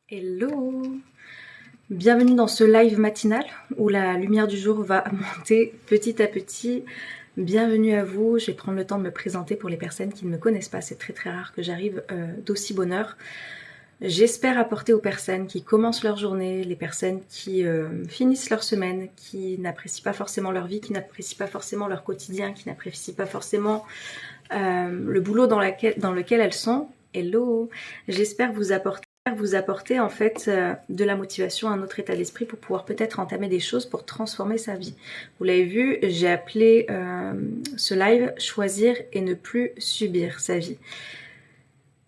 Hello! Bienvenue dans ce live matinal où la lumière du jour va monter petit à petit. Bienvenue à vous, je vais prendre le temps de me présenter pour les personnes qui ne me connaissent pas, c'est très rare que j'arrive d'aussi bonne heure. J'espère apporter aux personnes qui commencent leur journée, les personnes qui finissent leur semaine, qui n'apprécient pas forcément leur vie, qui n'apprécient pas forcément leur quotidien, qui n'apprécient pas forcément le boulot dans lequel elles sont. Hello! J'espère vous apporter en fait de la motivation, un autre état d'esprit pour pouvoir peut-être entamer des choses pour transformer sa vie. Vous l'avez vu, j'ai appelé ce live choisir et ne plus subir sa vie.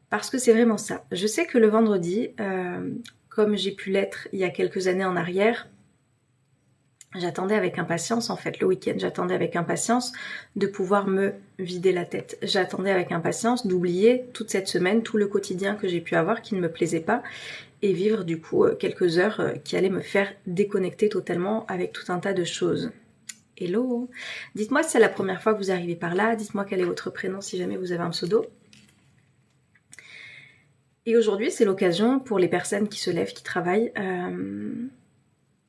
Parce que c'est vraiment ça. Je sais que le vendredi, comme j'ai pu l'être il y a quelques années en arrière, j'attendais avec impatience, en fait, le week-end, j'attendais avec impatience de pouvoir me vider la tête. J'attendais avec impatience d'oublier toute cette semaine, tout le quotidien que j'ai pu avoir qui ne me plaisait pas et vivre du coup quelques heures qui allaient me faire déconnecter totalement avec tout un tas de choses. Hello! Dites-moi si c'est la première fois que vous arrivez par là, dites-moi quel est votre prénom si jamais vous avez un pseudo. Et aujourd'hui, c'est l'occasion pour les personnes qui se lèvent, qui travaillent,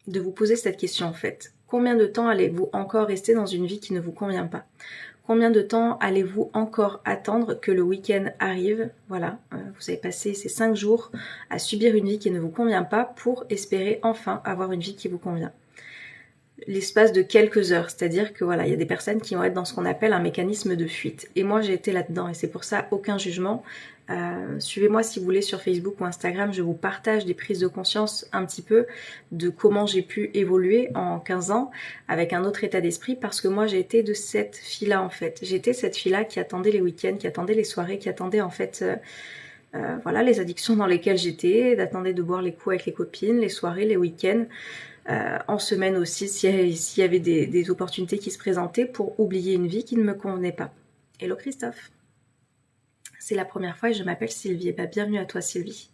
de vous poser cette question en fait. Combien de temps allez-vous encore rester dans une vie qui ne vous convient pas? Combien de temps allez-vous encore attendre que le week-end arrive? Voilà, vous avez passé ces 5 jours à subir une vie qui ne vous convient pas pour espérer enfin avoir une vie qui vous convient. L'espace de quelques heures, c'est-à-dire que voilà, il y a des personnes qui vont être dans ce qu'on appelle un mécanisme de fuite. Et moi, j'ai été là-dedans et c'est pour ça aucun jugement. Suivez-moi si vous voulez sur Facebook ou Instagram, je vous partage des prises de conscience un petit peu de comment j'ai pu évoluer en 15 ans avec un autre état d'esprit parce que moi j'ai été de cette fille-là en fait. J'étais cette fille-là qui attendait les week-ends, qui attendait les soirées, qui attendait en fait voilà, les addictions dans lesquelles j'étais, d'attendre de boire les coups avec les copines, les soirées, les week-ends, en semaine aussi s'il y avait des opportunités qui se présentaient pour oublier une vie qui ne me convenait pas. Hello Christophe! C'est la première fois et je m'appelle Sylvie. Et bah, bienvenue à toi Sylvie.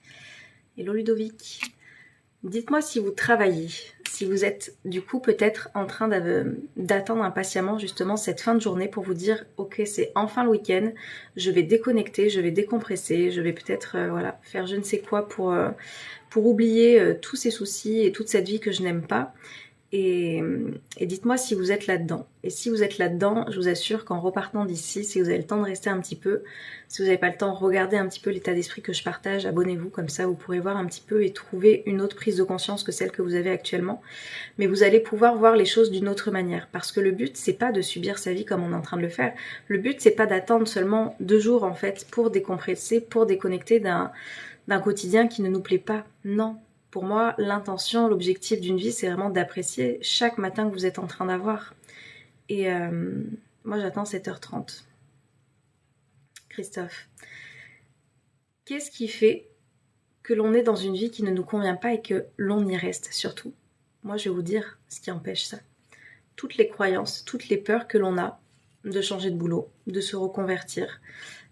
Hello Ludovic. Dites-moi si vous travaillez, si vous êtes du coup peut-être en train d'attendre impatiemment justement cette fin de journée pour vous dire ok c'est enfin le week-end, je vais déconnecter, je vais décompresser, je vais peut-être voilà, faire je ne sais quoi pour oublier tous ces soucis et toute cette vie que je n'aime pas. Et dites-moi si vous êtes là-dedans. Et si vous êtes là-dedans, je vous assure qu'en repartant d'ici, si vous avez le temps de rester un petit peu, si vous n'avez pas le temps, regardez un petit peu l'état d'esprit que je partage, abonnez-vous, comme ça vous pourrez voir un petit peu et trouver une autre prise de conscience que celle que vous avez actuellement. Mais vous allez pouvoir voir les choses d'une autre manière. Parce que le but, c'est pas de subir sa vie comme on est en train de le faire. Le but, c'est pas d'attendre seulement 2 jours en fait pour décompresser, pour déconnecter d'un quotidien qui ne nous plaît pas. Non. Pour moi, l'intention, l'objectif d'une vie, c'est vraiment d'apprécier chaque matin que vous êtes en train d'avoir. Et moi, j'attends 7h30. Christophe, qu'est-ce qui fait que l'on est dans une vie qui ne nous convient pas et que l'on y reste surtout? Moi, je vais vous dire ce qui empêche ça. Toutes les croyances, toutes les peurs que l'on a de changer de boulot, de se reconvertir,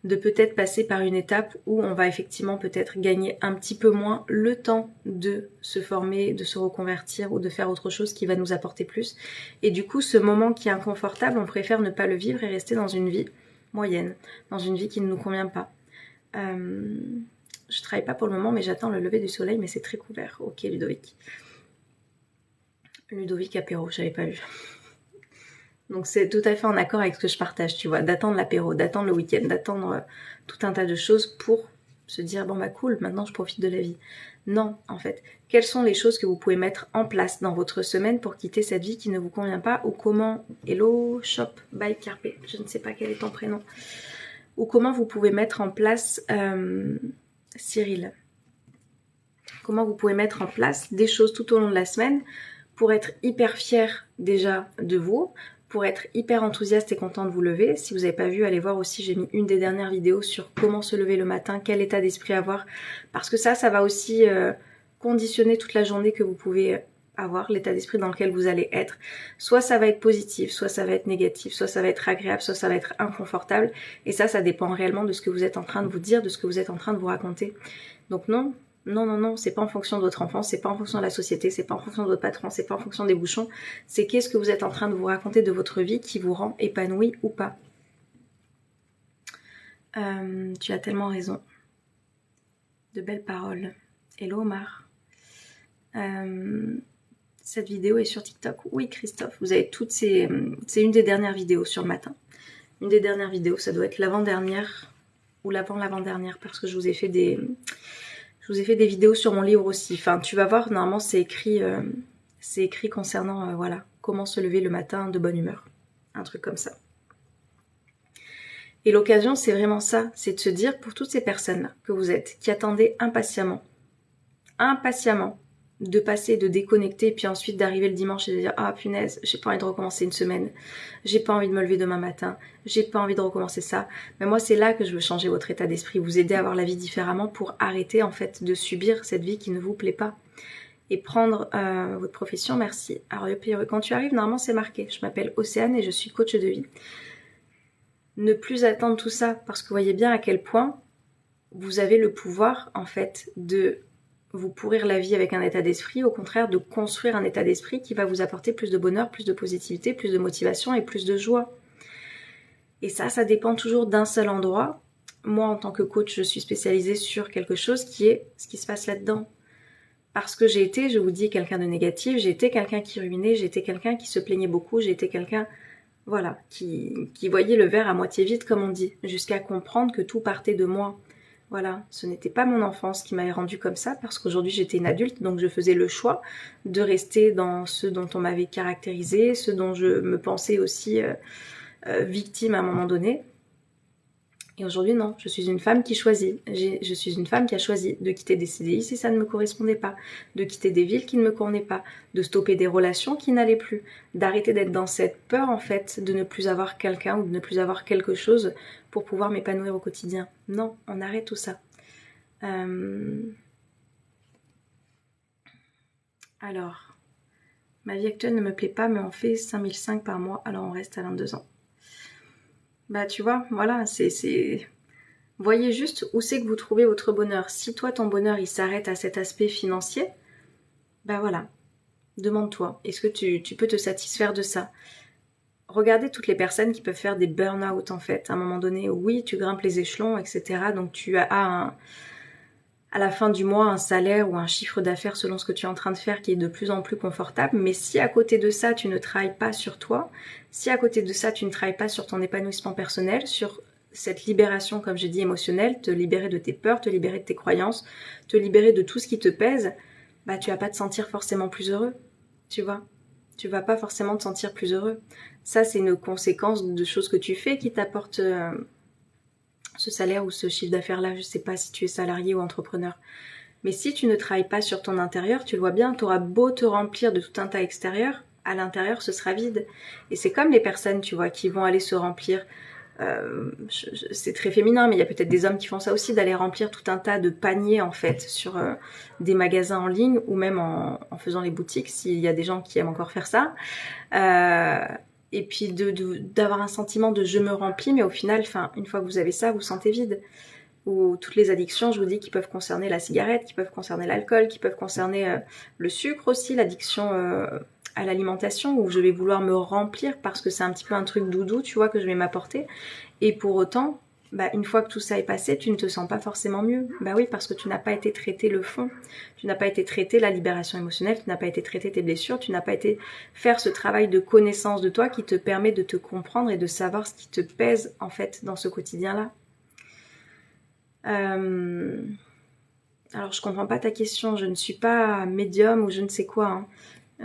de peut-être passer par une étape où on va effectivement peut-être gagner un petit peu moins le temps de se former, de se reconvertir ou de faire autre chose qui va nous apporter plus. Et du coup, ce moment qui est inconfortable, on préfère ne pas le vivre et rester dans une vie moyenne, dans une vie qui ne nous convient pas. Je travaille pas pour le moment, mais j'attends le lever du soleil, mais c'est très couvert. Ok, Ludovic. Ludovic apéro, j'avais pas vu. Donc c'est tout à fait en accord avec ce que je partage, tu vois, d'attendre l'apéro, d'attendre le week-end, d'attendre tout un tas de choses pour se dire bon bah cool, maintenant je profite de la vie. Non, en fait, quelles sont les choses que vous pouvez mettre en place dans votre semaine pour quitter cette vie qui ne vous convient pas ou comment, hello, shop, by Carpe, je ne sais pas quel est ton prénom, ou comment vous pouvez mettre en place, Cyril, comment vous pouvez mettre en place des choses tout au long de la semaine pour être hyper fier déjà de vous, pour être hyper enthousiaste et content de vous lever. Si vous n'avez pas vu, allez voir aussi, j'ai mis une des dernières vidéos sur comment se lever le matin, quel état d'esprit avoir, parce que ça va aussi conditionner toute la journée que vous pouvez avoir, l'état d'esprit dans lequel vous allez être. Soit ça va être positif, soit ça va être négatif, soit ça va être agréable, soit ça va être inconfortable, et ça dépend réellement de ce que vous êtes en train de vous dire, de ce que vous êtes en train de vous raconter. Donc non, c'est pas en fonction de votre enfance, c'est pas en fonction de la société, c'est pas en fonction de votre patron, c'est pas en fonction des bouchons, c'est qu'est-ce que vous êtes en train de vous raconter de votre vie qui vous rend épanoui ou pas. Tu as tellement raison. De belles paroles. Hello Omar. Cette vidéo est sur TikTok. Oui Christophe, vous avez toutes ces... C'est une des dernières vidéos sur le matin. Une des dernières vidéos, ça doit être l'avant-dernière ou l'avant-l'avant-dernière parce que je vous ai fait des vidéos sur mon livre aussi. Enfin, tu vas voir, normalement c'est écrit concernant voilà, comment se lever le matin de bonne humeur. Un truc comme ça. Et l'occasion, c'est vraiment ça, c'est de se dire pour toutes ces personnes que vous êtes, qui attendaient impatiemment, de passer, de déconnecter, puis ensuite d'arriver le dimanche et de dire « Ah punaise, j'ai pas envie de recommencer une semaine, j'ai pas envie de me lever demain matin, j'ai pas envie de recommencer ça. » Mais moi, c'est là que je veux changer votre état d'esprit, vous aider à voir la vie différemment pour arrêter en fait de subir cette vie qui ne vous plaît pas. Et prendre votre profession, merci. Alors, quand tu arrives, normalement c'est marqué. Je m'appelle Océane et je suis coach de vie. Ne plus attendre tout ça, parce que vous voyez bien à quel point vous avez le pouvoir en fait de vous pourrir la vie avec un état d'esprit, au contraire de construire un état d'esprit qui va vous apporter plus de bonheur, plus de positivité, plus de motivation et plus de joie. Et ça dépend toujours d'un seul endroit. Moi, en tant que coach, je suis spécialisée sur quelque chose qui est ce qui se passe là-dedans. Parce que j'ai été, je vous dis, quelqu'un de négatif, j'ai été quelqu'un qui ruminait, j'ai été quelqu'un qui se plaignait beaucoup, j'ai été quelqu'un, voilà, qui voyait le verre à moitié vide, comme on dit, jusqu'à comprendre que tout partait de moi. Voilà, ce n'était pas mon enfance qui m'avait rendue comme ça, parce qu'aujourd'hui j'étais une adulte, donc je faisais le choix de rester dans ce dont on m'avait caractérisé, ce dont je me pensais aussi victime à un moment donné. Et aujourd'hui, non, je suis une femme qui choisit. Je suis une femme qui a choisi de quitter des CDI si ça ne me correspondait pas, de quitter des villes qui ne me convenaient pas, de stopper des relations qui n'allaient plus, d'arrêter d'être dans cette peur, en fait, de ne plus avoir quelqu'un ou de ne plus avoir quelque chose pour pouvoir m'épanouir au quotidien. Non, on arrête tout ça. Alors, ma vie actuelle ne me plaît pas, mais on fait 5005 par mois, alors on reste à 22 ans. Bah, tu vois, voilà, voyez juste où c'est que vous trouvez votre bonheur. Si toi, ton bonheur, il s'arrête à cet aspect financier, ben voilà, demande-toi, est-ce que tu peux te satisfaire de ça? Regardez toutes les personnes qui peuvent faire des burn-out en fait. À un moment donné, oui, tu grimpes les échelons, etc. Donc tu as à la fin du mois un salaire ou un chiffre d'affaires selon ce que tu es en train de faire qui est de plus en plus confortable. Mais si à côté de ça, tu ne travailles pas sur toi, si à côté de ça, tu ne travailles pas sur ton épanouissement personnel, sur cette libération, comme j'ai dit, émotionnelle, te libérer de tes peurs, te libérer de tes croyances, te libérer de tout ce qui te pèse, bah tu vas pas te sentir forcément plus heureux, tu vois. Tu vas pas forcément te sentir plus heureux. Ça, c'est une conséquence de choses que tu fais qui t'apportent ce salaire ou ce chiffre d'affaires-là. Je sais pas si tu es salarié ou entrepreneur. Mais si tu ne travailles pas sur ton intérieur, tu le vois bien, tu auras beau te remplir de tout un tas extérieur, à l'intérieur, ce sera vide. Et c'est comme les personnes, tu vois, qui vont aller se remplir. C'est très féminin, mais il y a peut-être des hommes qui font ça aussi, d'aller remplir tout un tas de paniers en fait sur des magasins en ligne ou même en faisant les boutiques, s'il y a des gens qui aiment encore faire ça. Et puis d'avoir un sentiment de je me remplis, mais au final, une fois que vous avez ça, vous sentez vide. Ou toutes les addictions, je vous dis, qui peuvent concerner la cigarette, qui peuvent concerner l'alcool, qui peuvent concerner le sucre aussi, l'addiction à l'alimentation, où je vais vouloir me remplir parce que c'est un petit peu un truc doudou, tu vois, que je vais m'apporter. Et pour autant, bah, une fois que tout ça est passé, tu ne te sens pas forcément mieux. Bah oui, parce que tu n'as pas été traité le fond. Tu n'as pas été traité la libération émotionnelle, tu n'as pas été traité tes blessures, tu n'as pas été faire ce travail de connaissance de toi qui te permet de te comprendre et de savoir ce qui te pèse en fait dans ce quotidien-là. Alors je comprends pas ta question, je ne suis pas médium ou je ne sais quoi. Hein.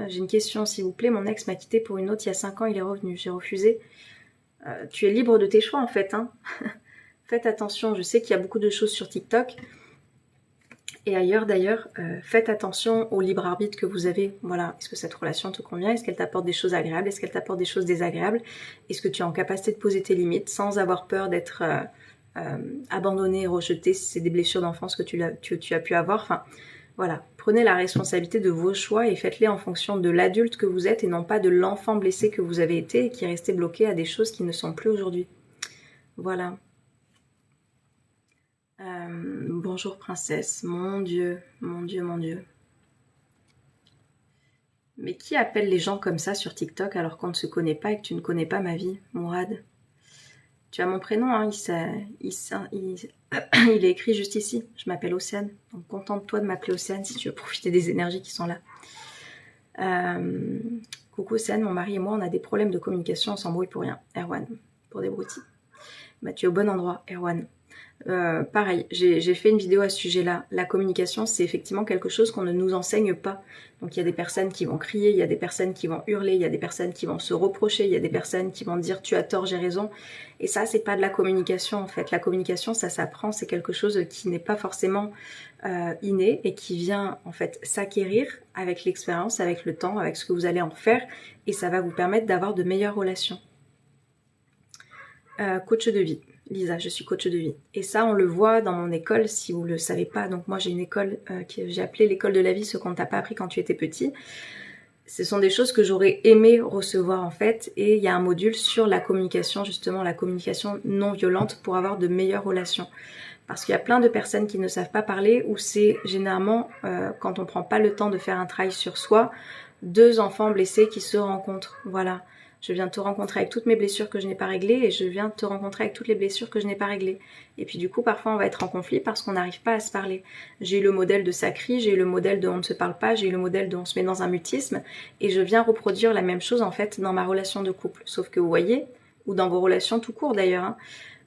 J'ai une question s'il vous plaît, mon ex m'a quitté pour une autre il y a 5 ans, il est revenu, j'ai refusé. Tu es libre de tes choix en fait. Hein. Faites attention, je sais qu'il y a beaucoup de choses sur TikTok et ailleurs d'ailleurs. Faites attention au libre arbitre que vous avez. Voilà, est-ce que cette relation te convient? Est-ce qu'elle t'apporte des choses agréables? Est-ce qu'elle t'apporte des choses désagréables? Est-ce que tu es en capacité de poser tes limites sans avoir peur d'être abandonné, rejeté si c'est des blessures d'enfance que tu as pu avoir? Enfin, voilà, prenez la responsabilité de vos choix et faites-les en fonction de l'adulte que vous êtes et non pas de l'enfant blessé que vous avez été et qui est resté bloqué à des choses qui ne sont plus aujourd'hui. Voilà. Bonjour princesse, mon Dieu, mon Dieu, mon Dieu. Mais qui appelle les gens comme ça sur TikTok alors qu'on ne se connaît pas et que tu ne connais pas ma vie, Mourad? Tu as mon prénom, hein, il est écrit juste ici. Je m'appelle Océane. Donc contente-toi de m'appeler Océane si tu veux profiter des énergies qui sont là. Coucou Océane, mon mari et moi, on a des problèmes de communication, on s'embrouille pour rien. Erwan, pour des broutilles. Bah, tu es au bon endroit, Erwan. Pareil, j'ai fait une vidéo à ce sujet-là. La communication, c'est effectivement quelque chose qu'on ne nous enseigne pas. Donc il y a des personnes qui vont crier, il y a des personnes qui vont hurler, il y a des personnes qui vont se reprocher, il y a des personnes qui vont dire tu as tort, j'ai raison. Et ça, c'est pas de la communication en fait. La communication, ça s'apprend, c'est quelque chose qui n'est pas forcément inné et qui vient en fait s'acquérir avec l'expérience, avec le temps, avec ce que vous allez en faire, et ça va vous permettre d'avoir de meilleures relations. Coach de vie. Lisa, je suis coach de vie. Et ça, on le voit dans mon école, si vous ne le savez pas. Donc moi, j'ai une école que j'ai appelée l'école de la vie, ce qu'on ne t'a pas appris quand tu étais petit. Ce sont des choses que j'aurais aimé recevoir en fait. Et il y a un module sur la communication, justement, la communication non violente pour avoir de meilleures relations. Parce qu'il y a plein de personnes qui ne savent pas parler, où c'est généralement, quand on ne prend pas le temps de faire un travail sur soi, deux enfants blessés qui se rencontrent. Voilà. Je viens te rencontrer avec toutes mes blessures que je n'ai pas réglées et je viens te rencontrer avec toutes les blessures que je n'ai pas réglées. Et puis du coup, parfois, on va être en conflit parce qu'on n'arrive pas à se parler. J'ai eu le modèle de ça crie, j'ai eu le modèle de on ne se parle pas, j'ai eu le modèle de on se met dans un mutisme et je viens reproduire la même chose en fait dans ma relation de couple. Sauf que vous voyez, ou dans vos relations tout court d'ailleurs,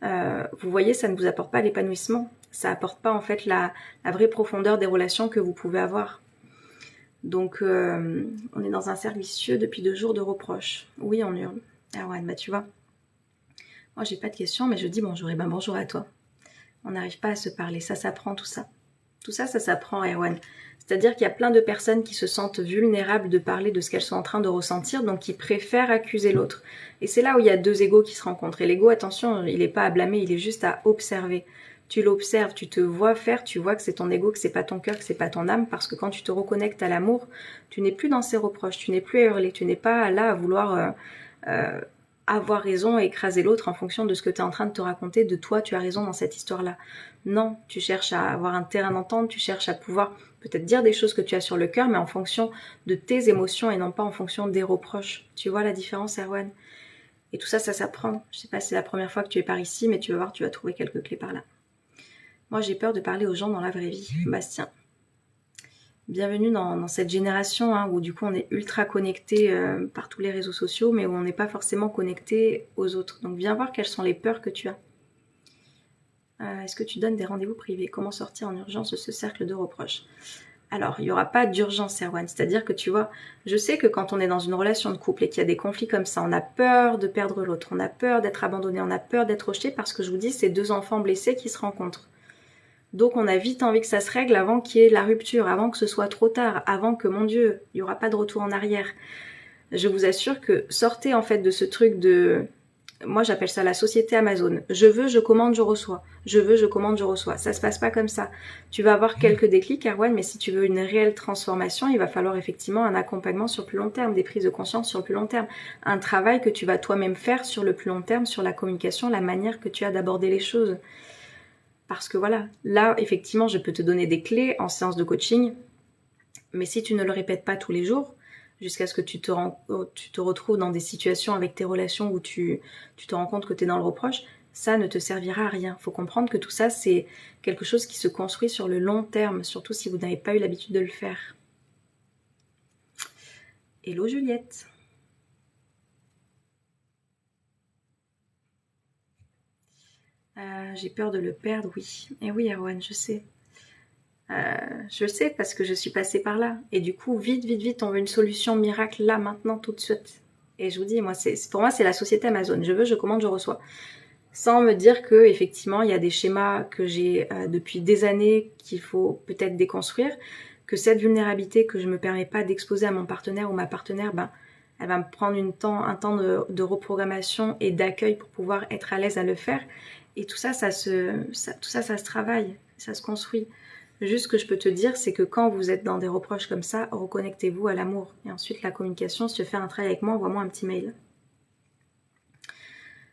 hein, vous voyez, ça ne vous apporte pas l'épanouissement. Ça apporte pas en fait la vraie profondeur des relations que vous pouvez avoir. Donc, on est dans un cercle vicieux depuis 2 jours de reproches. Oui, on hurle. Erwan, bah tu vois. Moi, j'ai pas de questions, mais je dis bonjour. Et ben bonjour à toi. On n'arrive pas à se parler. Ça s'apprend tout ça. Tout ça, ça s'apprend, Erwan. C'est-à-dire qu'il y a plein de personnes qui se sentent vulnérables de parler de ce qu'elles sont en train de ressentir, donc qui préfèrent accuser l'autre. Et c'est là où il y a 2 égos qui se rencontrent. Et l'ego, attention, il n'est pas à blâmer, il est juste à observer. Tu l'observes, tu te vois faire, tu vois que c'est ton ego, que c'est pas ton cœur, que c'est pas ton âme, parce que quand tu te reconnectes à l'amour, tu n'es plus dans ces reproches, tu n'es plus à hurler, tu n'es pas là à vouloir avoir raison et écraser l'autre en fonction de ce que tu es en train de te raconter, de toi tu as raison dans cette histoire-là. Non, tu cherches à avoir un terrain d'entente, tu cherches à pouvoir peut-être dire des choses que tu as sur le cœur, mais en fonction de tes émotions et non pas en fonction des reproches. Tu vois la différence, Erwan? Et tout ça, ça s'apprend. Je sais pas si c'est la première fois que tu es par ici, mais tu vas voir, tu vas trouver quelques clés par là. Moi, j'ai peur de parler aux gens dans la vraie vie. Bastien. Bienvenue dans cette génération hein, où du coup on est ultra connecté par tous les réseaux sociaux, mais où on n'est pas forcément connecté aux autres. Donc viens voir quelles sont les peurs que tu as. Est-ce que tu donnes des rendez-vous privés? Comment sortir en urgence de ce cercle de reproches? Alors, il n'y aura pas d'urgence, Erwan. C'est-à-dire que tu vois, je sais que quand on est dans une relation de couple et qu'il y a des conflits comme ça, on a peur de perdre l'autre, on a peur d'être abandonné, on a peur d'être rejeté parce que je vous dis, c'est 2 enfants blessés qui se rencontrent. Donc on a vite envie que ça se règle avant qu'il y ait la rupture, avant que ce soit trop tard, avant que, mon Dieu, il n'y aura pas de retour en arrière. Je vous assure que sortez en fait de ce truc de... Moi j'appelle ça la société Amazon. Je veux, je commande, je reçois. Je veux, je commande, je reçois. Ça se passe pas comme ça. Tu vas avoir quelques déclics, Erwan, mais si tu veux une réelle transformation, il va falloir effectivement un accompagnement sur le plus long terme, des prises de conscience sur le plus long terme, un travail que tu vas toi-même faire sur le plus long terme, sur la communication, la manière que tu as d'aborder les choses. Parce que voilà, là, effectivement, je peux te donner des clés en séance de coaching, mais si tu ne le répètes pas tous les jours, jusqu'à ce que tu te retrouves dans des situations avec tes relations où tu te rends compte que tu es dans le reproche, ça ne te servira à rien. Il faut comprendre que tout ça, c'est quelque chose qui se construit sur le long terme, surtout si vous n'avez pas eu l'habitude de le faire. Hello Juliette. J'ai peur de le perdre, oui. Et oui, Erwan, je sais. Je sais parce que je suis passée par là. Et du coup, vite, vite, vite, on veut une solution miracle là, maintenant, tout de suite. Et je vous dis, moi, pour moi, c'est la société Amazon. Je veux, je commande, je reçois. Sans me dire que effectivement, il y a des schémas que j'ai depuis des années qu'il faut peut-être déconstruire, que cette vulnérabilité que je me permets pas d'exposer à mon partenaire ou ma partenaire, ben, elle va me prendre un temps de reprogrammation et d'accueil pour pouvoir être à l'aise à le faire. Et tout ça, ça se travaille, ça se construit. Juste ce que je peux te dire, c'est que quand vous êtes dans des reproches comme ça, reconnectez-vous à l'amour. Et ensuite, la communication, si tu veux faire un travail avec moi, envoie-moi un petit mail.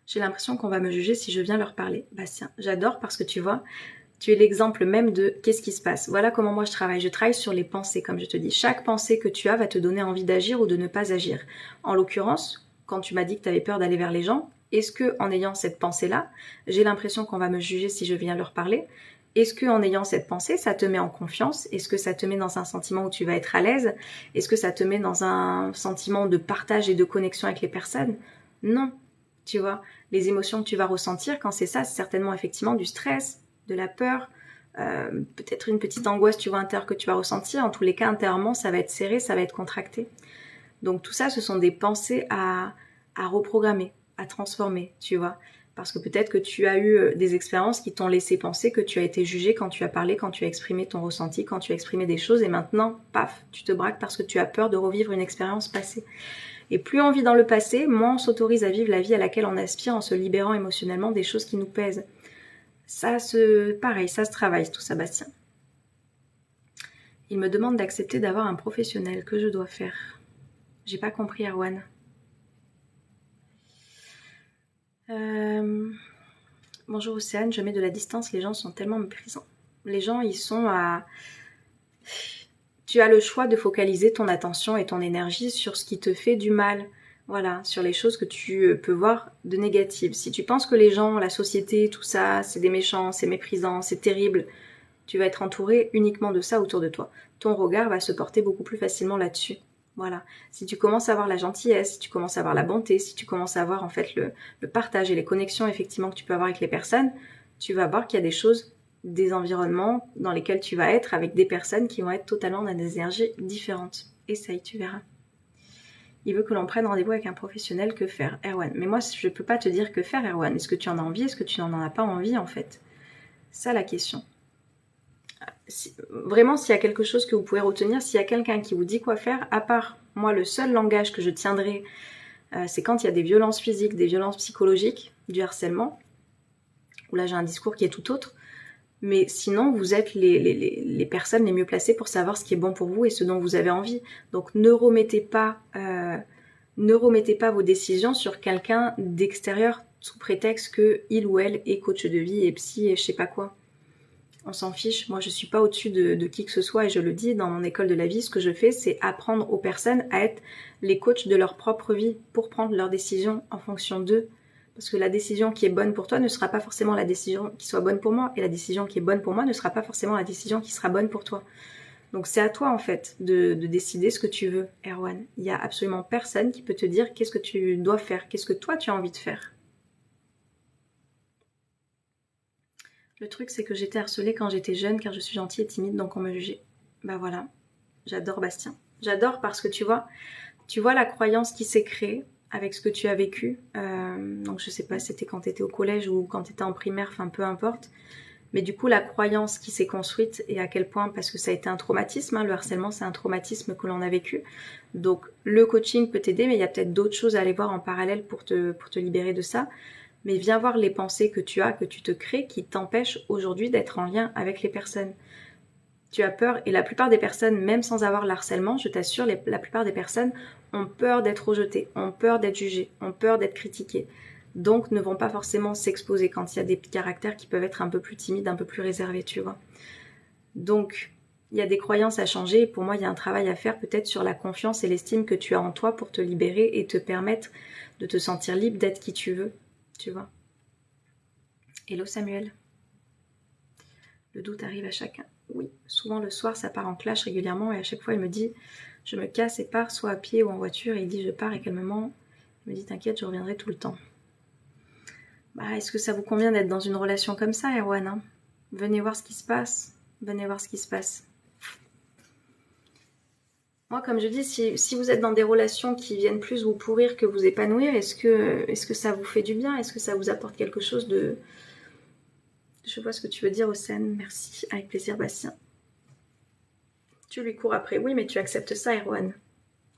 J'ai l'impression qu'on va me juger si je viens leur parler. Bastien, j'adore parce que tu vois, tu es l'exemple même de qu'est-ce qui se passe. Voilà comment moi je travaille. Je travaille sur les pensées, comme je te dis. Chaque pensée que tu as va te donner envie d'agir ou de ne pas agir. En l'occurrence, quand tu m'as dit que tu avais peur d'aller vers les gens, Est-ce que en ayant cette pensée-là, j'ai l'impression qu'on va me juger si je viens leur parler? Est-ce que en ayant cette pensée, ça te met en confiance? Est-ce que ça te met dans un sentiment où tu vas être à l'aise? Est-ce que ça te met dans un sentiment de partage et de connexion avec les personnes? Non, tu vois. Les émotions que tu vas ressentir quand c'est ça, c'est certainement effectivement du stress, de la peur, peut-être une petite angoisse, tu vois, intérieure que tu vas ressentir. En tous les cas, intérieurement, ça va être serré, ça va être contracté. Donc tout ça, ce sont des pensées à reprogrammer, à transformer, tu vois. Parce que peut-être que tu as eu des expériences qui t'ont laissé penser que tu as été jugé quand tu as parlé, quand tu as exprimé ton ressenti, quand tu as exprimé des choses, et maintenant, paf, tu te braques parce que tu as peur de revivre une expérience passée. Et plus on vit dans le passé, moins on s'autorise à vivre la vie à laquelle on aspire en se libérant émotionnellement des choses qui nous pèsent. Pareil, ça se travaille tout ça, Bastien. Il me demande d'accepter d'avoir un professionnel. Que je dois faire? J'ai pas compris, Erwan. Bonjour Océane, je mets de la distance, les gens sont tellement méprisants. Les gens, ils sont à... Tu as le choix de focaliser ton attention et ton énergie sur ce qui te fait du mal. Voilà, sur les choses que tu peux voir de négatives. Si tu penses que les gens, la société, tout ça, c'est des méchants, c'est méprisant, c'est terrible, tu vas être entouré uniquement de ça autour de toi. Ton regard va se porter beaucoup plus facilement là-dessus. Voilà. Si tu commences à voir la gentillesse, si tu commences à voir la bonté, si tu commences à voir en fait le partage et les connexions effectivement que tu peux avoir avec les personnes, tu vas voir qu'il y a des choses, des environnements dans lesquels tu vas être avec des personnes qui vont être totalement dans des énergies différentes. Essaye, tu verras. Il veut que l'on prenne rendez-vous avec un professionnel. Que faire, Erwan? Mais moi, je ne peux pas te dire que faire, Erwan. Est-ce que tu en as envie? Est-ce que tu n'en as pas envie, en fait? C'est ça la question. Vraiment, s'il y a quelque chose que vous pouvez retenir, s'il y a quelqu'un qui vous dit quoi faire, à part moi, le seul langage que je tiendrai, c'est quand il y a des violences physiques, des violences psychologiques, du harcèlement, où là j'ai un discours qui est tout autre. Mais sinon, vous êtes les personnes les mieux placées pour savoir ce qui est bon pour vous et ce dont vous avez envie. Donc ne remettez pas vos décisions sur quelqu'un d'extérieur sous prétexte que il ou elle est coach de vie et psy et je sais pas quoi. On s'en fiche. Moi, je suis pas au-dessus de qui que ce soit et je le dis, dans mon école de la vie, ce que je fais, c'est apprendre aux personnes à être les coachs de leur propre vie pour prendre leurs décisions en fonction d'eux. Parce que la décision qui est bonne pour toi ne sera pas forcément la décision qui soit bonne pour moi. Et la décision qui est bonne pour moi ne sera pas forcément la décision qui sera bonne pour toi. Donc c'est à toi en fait de décider ce que tu veux, Erwan. Il n'y a absolument personne qui peut te dire qu'est-ce que tu dois faire, qu'est-ce que toi tu as envie de faire. Le truc, c'est que j'étais harcelée quand j'étais jeune, car je suis gentille et timide, donc on me jugeait. Bah voilà, j'adore Bastien. J'adore parce que tu vois la croyance qui s'est créée avec ce que tu as vécu. Donc je sais pas si c'était quand tu étais au collège ou quand tu étais en primaire, enfin peu importe. Mais du coup, la croyance qui s'est construite et à quel point, parce que ça a été un traumatisme, hein, le harcèlement c'est un traumatisme que l'on a vécu. Donc le coaching peut t'aider, mais il y a peut-être d'autres choses à aller voir en parallèle pour te libérer de ça. Mais viens voir les pensées que tu as, que tu te crées, qui t'empêchent aujourd'hui d'être en lien avec les personnes. Tu as peur, et la plupart des personnes, même sans avoir l'harcèlement, je t'assure, la plupart des personnes ont peur d'être rejetées, ont peur d'être jugées, ont peur d'être critiquées. Donc ne vont pas forcément s'exposer quand il y a des caractères qui peuvent être un peu plus timides, un peu plus réservés, tu vois. Donc, il y a des croyances à changer, et pour moi, il y a un travail à faire peut-être sur la confiance et l'estime que tu as en toi pour te libérer et te permettre de te sentir libre d'être qui tu veux. Tu vois. Hello Samuel. Le doute arrive à chacun. Oui, souvent le soir ça part en clash régulièrement et à chaque fois il me dit je me casse et pars soit à pied ou en voiture et il dit je pars et calmement il me dit t'inquiète je reviendrai tout le temps. Bah est-ce que ça vous convient d'être dans une relation comme ça Erwan hein? Venez voir ce qui se passe. Venez voir ce qui se passe. Moi comme je dis si vous êtes dans des relations qui viennent plus vous pourrir que vous épanouir, est-ce que ça vous fait du bien? Est-ce que ça vous apporte quelque chose de... Je vois ce que tu veux dire, Océane. Merci. Avec plaisir, Bastien. Tu lui cours après. Oui, mais tu acceptes ça, Erwan.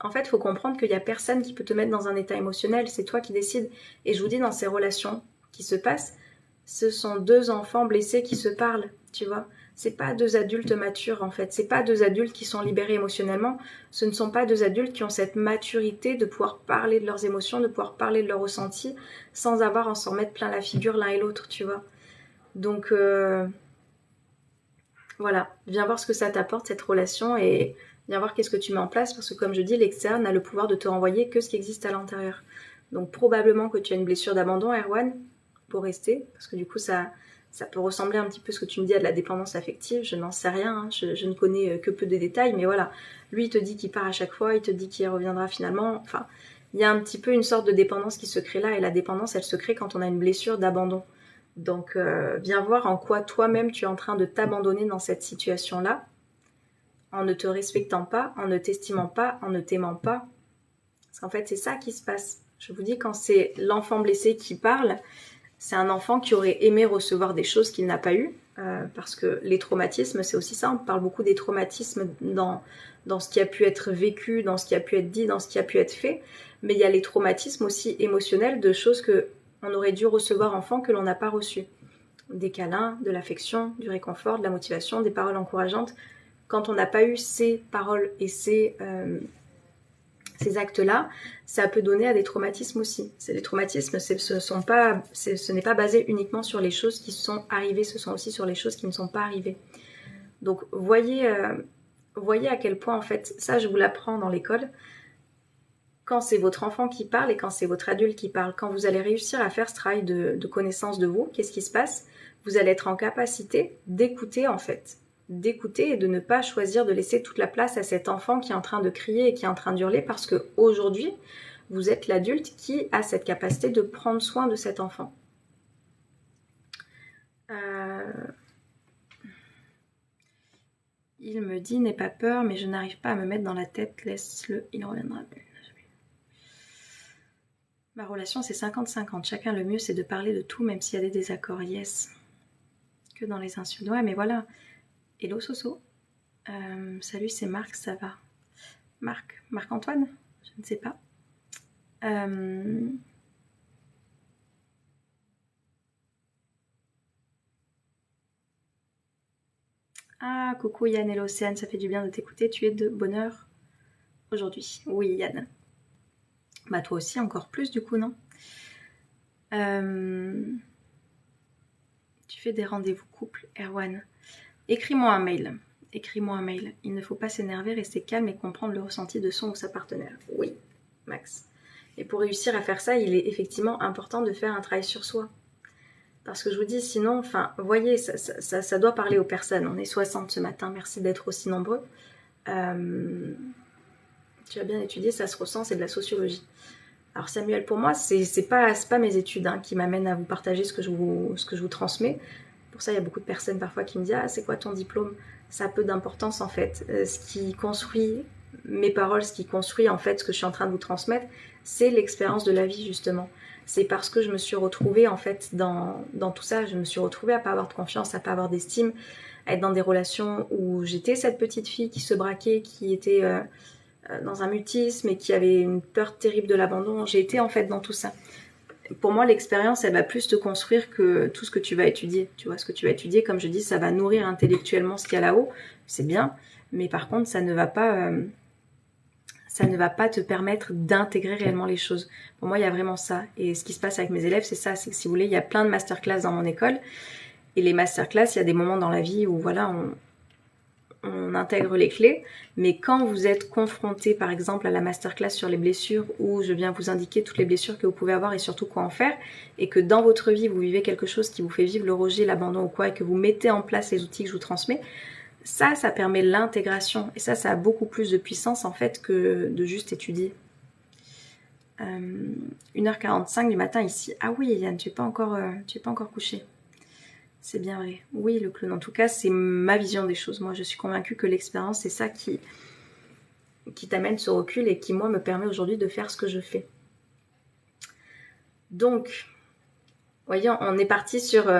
En fait, il faut comprendre qu'il n'y a personne qui peut te mettre dans un état émotionnel. C'est toi qui décides. Et je vous dis, dans ces relations qui se passent, ce sont deux enfants blessés qui se parlent, tu vois. C'est pas deux adultes matures, en fait. C'est pas deux adultes qui sont libérés émotionnellement. Ce ne sont pas deux adultes qui ont cette maturité de pouvoir parler de leurs émotions, de pouvoir parler de leurs ressentis, sans avoir à s'en mettre plein la figure l'un et l'autre, tu vois. Donc, voilà, viens voir ce que ça t'apporte cette relation et viens voir qu'est-ce que tu mets en place parce que comme je dis, l'extérieur n'a le pouvoir de te renvoyer que ce qui existe à l'intérieur. Donc probablement que tu as une blessure d'abandon, Erwan, pour rester, parce que du coup ça peut ressembler un petit peu ce que tu me dis à de la dépendance affective, je n'en sais rien, hein. Je ne connais que peu de détails, mais voilà, lui il te dit qu'il part à chaque fois, il te dit qu'il reviendra finalement, enfin, il y a un petit peu une sorte de dépendance qui se crée là, et la dépendance elle se crée quand on a une blessure d'abandon. Donc viens voir en quoi toi-même tu es en train de t'abandonner dans cette situation-là, en ne te respectant pas, en ne t'estimant pas, en ne t'aimant pas, parce qu'en fait c'est ça qui se passe. Je vous dis, quand c'est l'enfant blessé qui parle, c'est un enfant qui aurait aimé recevoir des choses qu'il n'a pas eues, parce que les traumatismes, c'est aussi ça, on parle beaucoup des traumatismes dans ce qui a pu être vécu, dans ce qui a pu être dit, dans ce qui a pu être fait, mais il y a les traumatismes aussi émotionnels de choses qu'on aurait dû recevoir enfant que l'on n'a pas reçues. Des câlins, de l'affection, du réconfort, de la motivation, des paroles encourageantes. Quand on n'a pas eu ces paroles et ces actes-là, ça peut donner à des traumatismes aussi. Les traumatismes, ce n'est pas basé uniquement sur les choses qui sont arrivées, ce sont aussi sur les choses qui ne sont pas arrivées. Donc voyez à quel point, en fait, ça je vous l'apprends dans l'école, quand c'est votre enfant qui parle et quand c'est votre adulte qui parle, quand vous allez réussir à faire ce travail de connaissance de vous, qu'est-ce qui se passe? Vous allez être en capacité d'écouter, en fait. D'écouter et de ne pas choisir de laisser toute la place à cet enfant qui est en train de crier et qui est en train d'hurler, parce qu'aujourd'hui, vous êtes l'adulte qui a cette capacité de prendre soin de cet enfant. Il me dit, n'aie pas peur, mais je n'arrive pas à me mettre dans la tête, laisse-le, il reviendra. Ma relation, c'est 50-50. Chacun, le mieux, c'est de parler de tout, même s'il y a des désaccords. Yes. Que dans les insultes. Ouais, mais voilà. Hello, Soso. Salut, c'est Marc, ça va? Marc-Antoine? Je ne sais pas. Ah, coucou Yann et l'Océane, ça fait du bien de t'écouter. Tu es de bonne heure aujourd'hui. Oui, Yann. Bah, toi aussi, encore plus, du coup, non? Tu fais des rendez-vous couple, Erwan. Écris-moi un mail. Écris-moi un mail. Il ne faut pas s'énerver, rester calme et comprendre le ressenti de son ou sa partenaire. Oui, Max. Et pour réussir à faire ça, il est effectivement important de faire un travail sur soi. Parce que je vous dis, sinon, enfin, voyez, ça doit parler aux personnes. On est 60 ce matin, merci d'être aussi nombreux. Tu as bien étudié, ça se ressent, c'est de la sociologie. Alors Samuel, pour moi, c'est pas mes études qui m'amènent à vous partager ce que je vous transmets. Pour ça, il y a beaucoup de personnes parfois qui me disent « Ah, c'est quoi ton diplôme ?» Ça a peu d'importance en fait. Ce qui construit mes paroles, ce qui construit en fait ce que je suis en train de vous transmettre, c'est l'expérience de la vie justement. C'est parce que je me suis retrouvée en fait dans tout ça, je me suis retrouvée à pas avoir de confiance, à pas avoir d'estime, à être dans des relations où j'étais cette petite fille qui se braquait, qui était dans un mutisme et qui avait une peur terrible de l'abandon. J'ai été en fait dans tout ça. Pour moi, l'expérience, elle va plus te construire que tout ce que tu vas étudier. Tu vois, ce que tu vas étudier, comme je dis, ça va nourrir intellectuellement ce qu'il y a là-haut. C'est bien, mais par contre, ça ne va pas te permettre d'intégrer réellement les choses. Pour moi, il y a vraiment ça. Et ce qui se passe avec mes élèves, c'est ça. C'est que si vous voulez, il y a plein de masterclass dans mon école. Et les masterclass, il y a des moments dans la vie où voilà, on intègre les clés, mais quand vous êtes confronté par exemple à la masterclass sur les blessures où je viens vous indiquer toutes les blessures que vous pouvez avoir et surtout quoi en faire, et que dans votre vie vous vivez quelque chose qui vous fait vivre le rejet, l'abandon ou quoi, et que vous mettez en place les outils que je vous transmets, ça permet l'intégration, et ça a beaucoup plus de puissance en fait que de juste étudier. 1h45 du matin ici. Ah oui Yann, tu es pas encore couché. C'est bien vrai. Oui, le clone. En tout cas, c'est ma vision des choses. Moi, je suis convaincue que l'expérience, c'est ça qui t'amène ce recul et qui, moi, me permet aujourd'hui de faire ce que je fais. Donc, voyez, on est parti sur...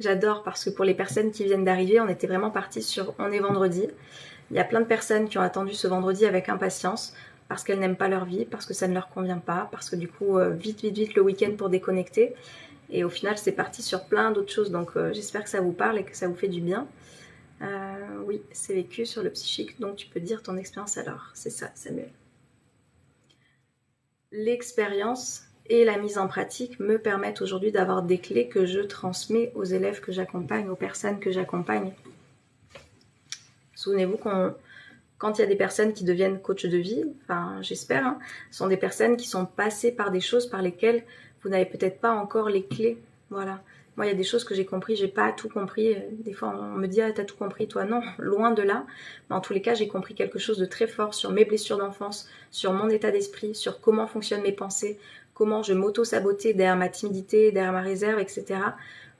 J'adore parce que pour les personnes qui viennent d'arriver, on était vraiment parti sur on est vendredi. Il y a plein de personnes qui ont attendu ce vendredi avec impatience parce qu'elles n'aiment pas leur vie, parce que ça ne leur convient pas, parce que du coup, vite le week-end pour déconnecter. Et au final, c'est parti sur plein d'autres choses. Donc, j'espère que ça vous parle et que ça vous fait du bien. Oui, c'est vécu sur le psychique. Donc, tu peux dire ton expérience alors. C'est ça, Samuel. L'expérience et la mise en pratique me permettent aujourd'hui d'avoir des clés que je transmets aux élèves que j'accompagne, aux personnes que j'accompagne. Souvenez-vous Quand il y a des personnes qui deviennent coach de vie, enfin j'espère, hein, ce sont des personnes qui sont passées par des choses par lesquelles vous n'avez peut-être pas encore les clés. Voilà. Moi, il y a des choses que j'ai compris, j'ai pas tout compris. Des fois, on me dit, ah, t'as tout compris, toi. Non, loin de là. Mais en tous les cas, j'ai compris quelque chose de très fort sur mes blessures d'enfance, sur mon état d'esprit, sur comment fonctionnent mes pensées, comment je m'auto-sabotais derrière ma timidité, derrière ma réserve, etc.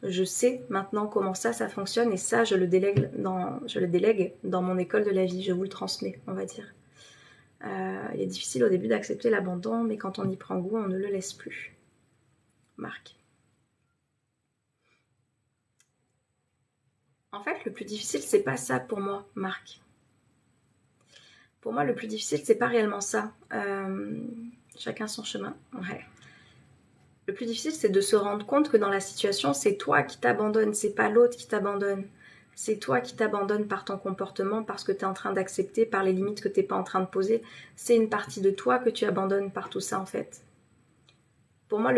Je sais maintenant comment ça fonctionne et ça, je le délègue dans mon école de la vie. Je vous le transmets, on va dire. Il est difficile au début d'accepter l'abandon, mais quand on y prend goût, on ne le laisse plus. Marc. En fait, le plus difficile, c'est pas ça pour moi, Marc. Pour moi, le plus difficile, c'est pas réellement ça. Chacun son chemin. Ouais. Le plus difficile, c'est de se rendre compte que dans la situation, c'est toi qui t'abandonnes, c'est pas l'autre qui t'abandonne. C'est toi qui t'abandonnes par ton comportement, parce que tu es en train d'accepter, par les limites que tu n'es pas en train de poser. C'est une partie de toi que tu abandonnes par tout ça, en fait. Pour moi,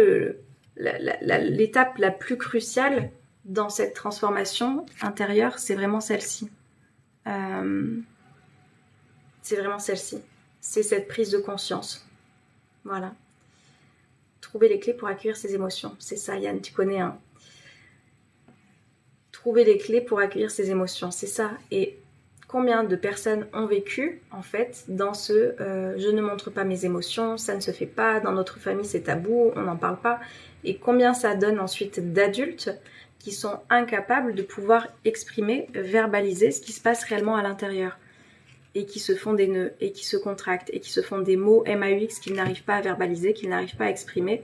l'étape la plus cruciale dans cette transformation intérieure, c'est vraiment celle-ci. C'est vraiment celle-ci. C'est cette prise de conscience. Voilà. Trouver les clés pour accueillir ses émotions. C'est ça, Yann, tu connais, hein. Trouver les clés pour accueillir ses émotions, c'est ça. Et combien de personnes ont vécu, en fait, dans ce je ne montre pas mes émotions, ça ne se fait pas, dans notre famille c'est tabou, on n'en parle pas. Et combien ça donne ensuite d'adultes qui sont incapables de pouvoir exprimer, verbaliser ce qui se passe réellement à l'intérieur. Et qui se font des nœuds, et qui se contractent, et qui se font des mots MAUX qu'ils n'arrivent pas à verbaliser, qu'ils n'arrivent pas à exprimer.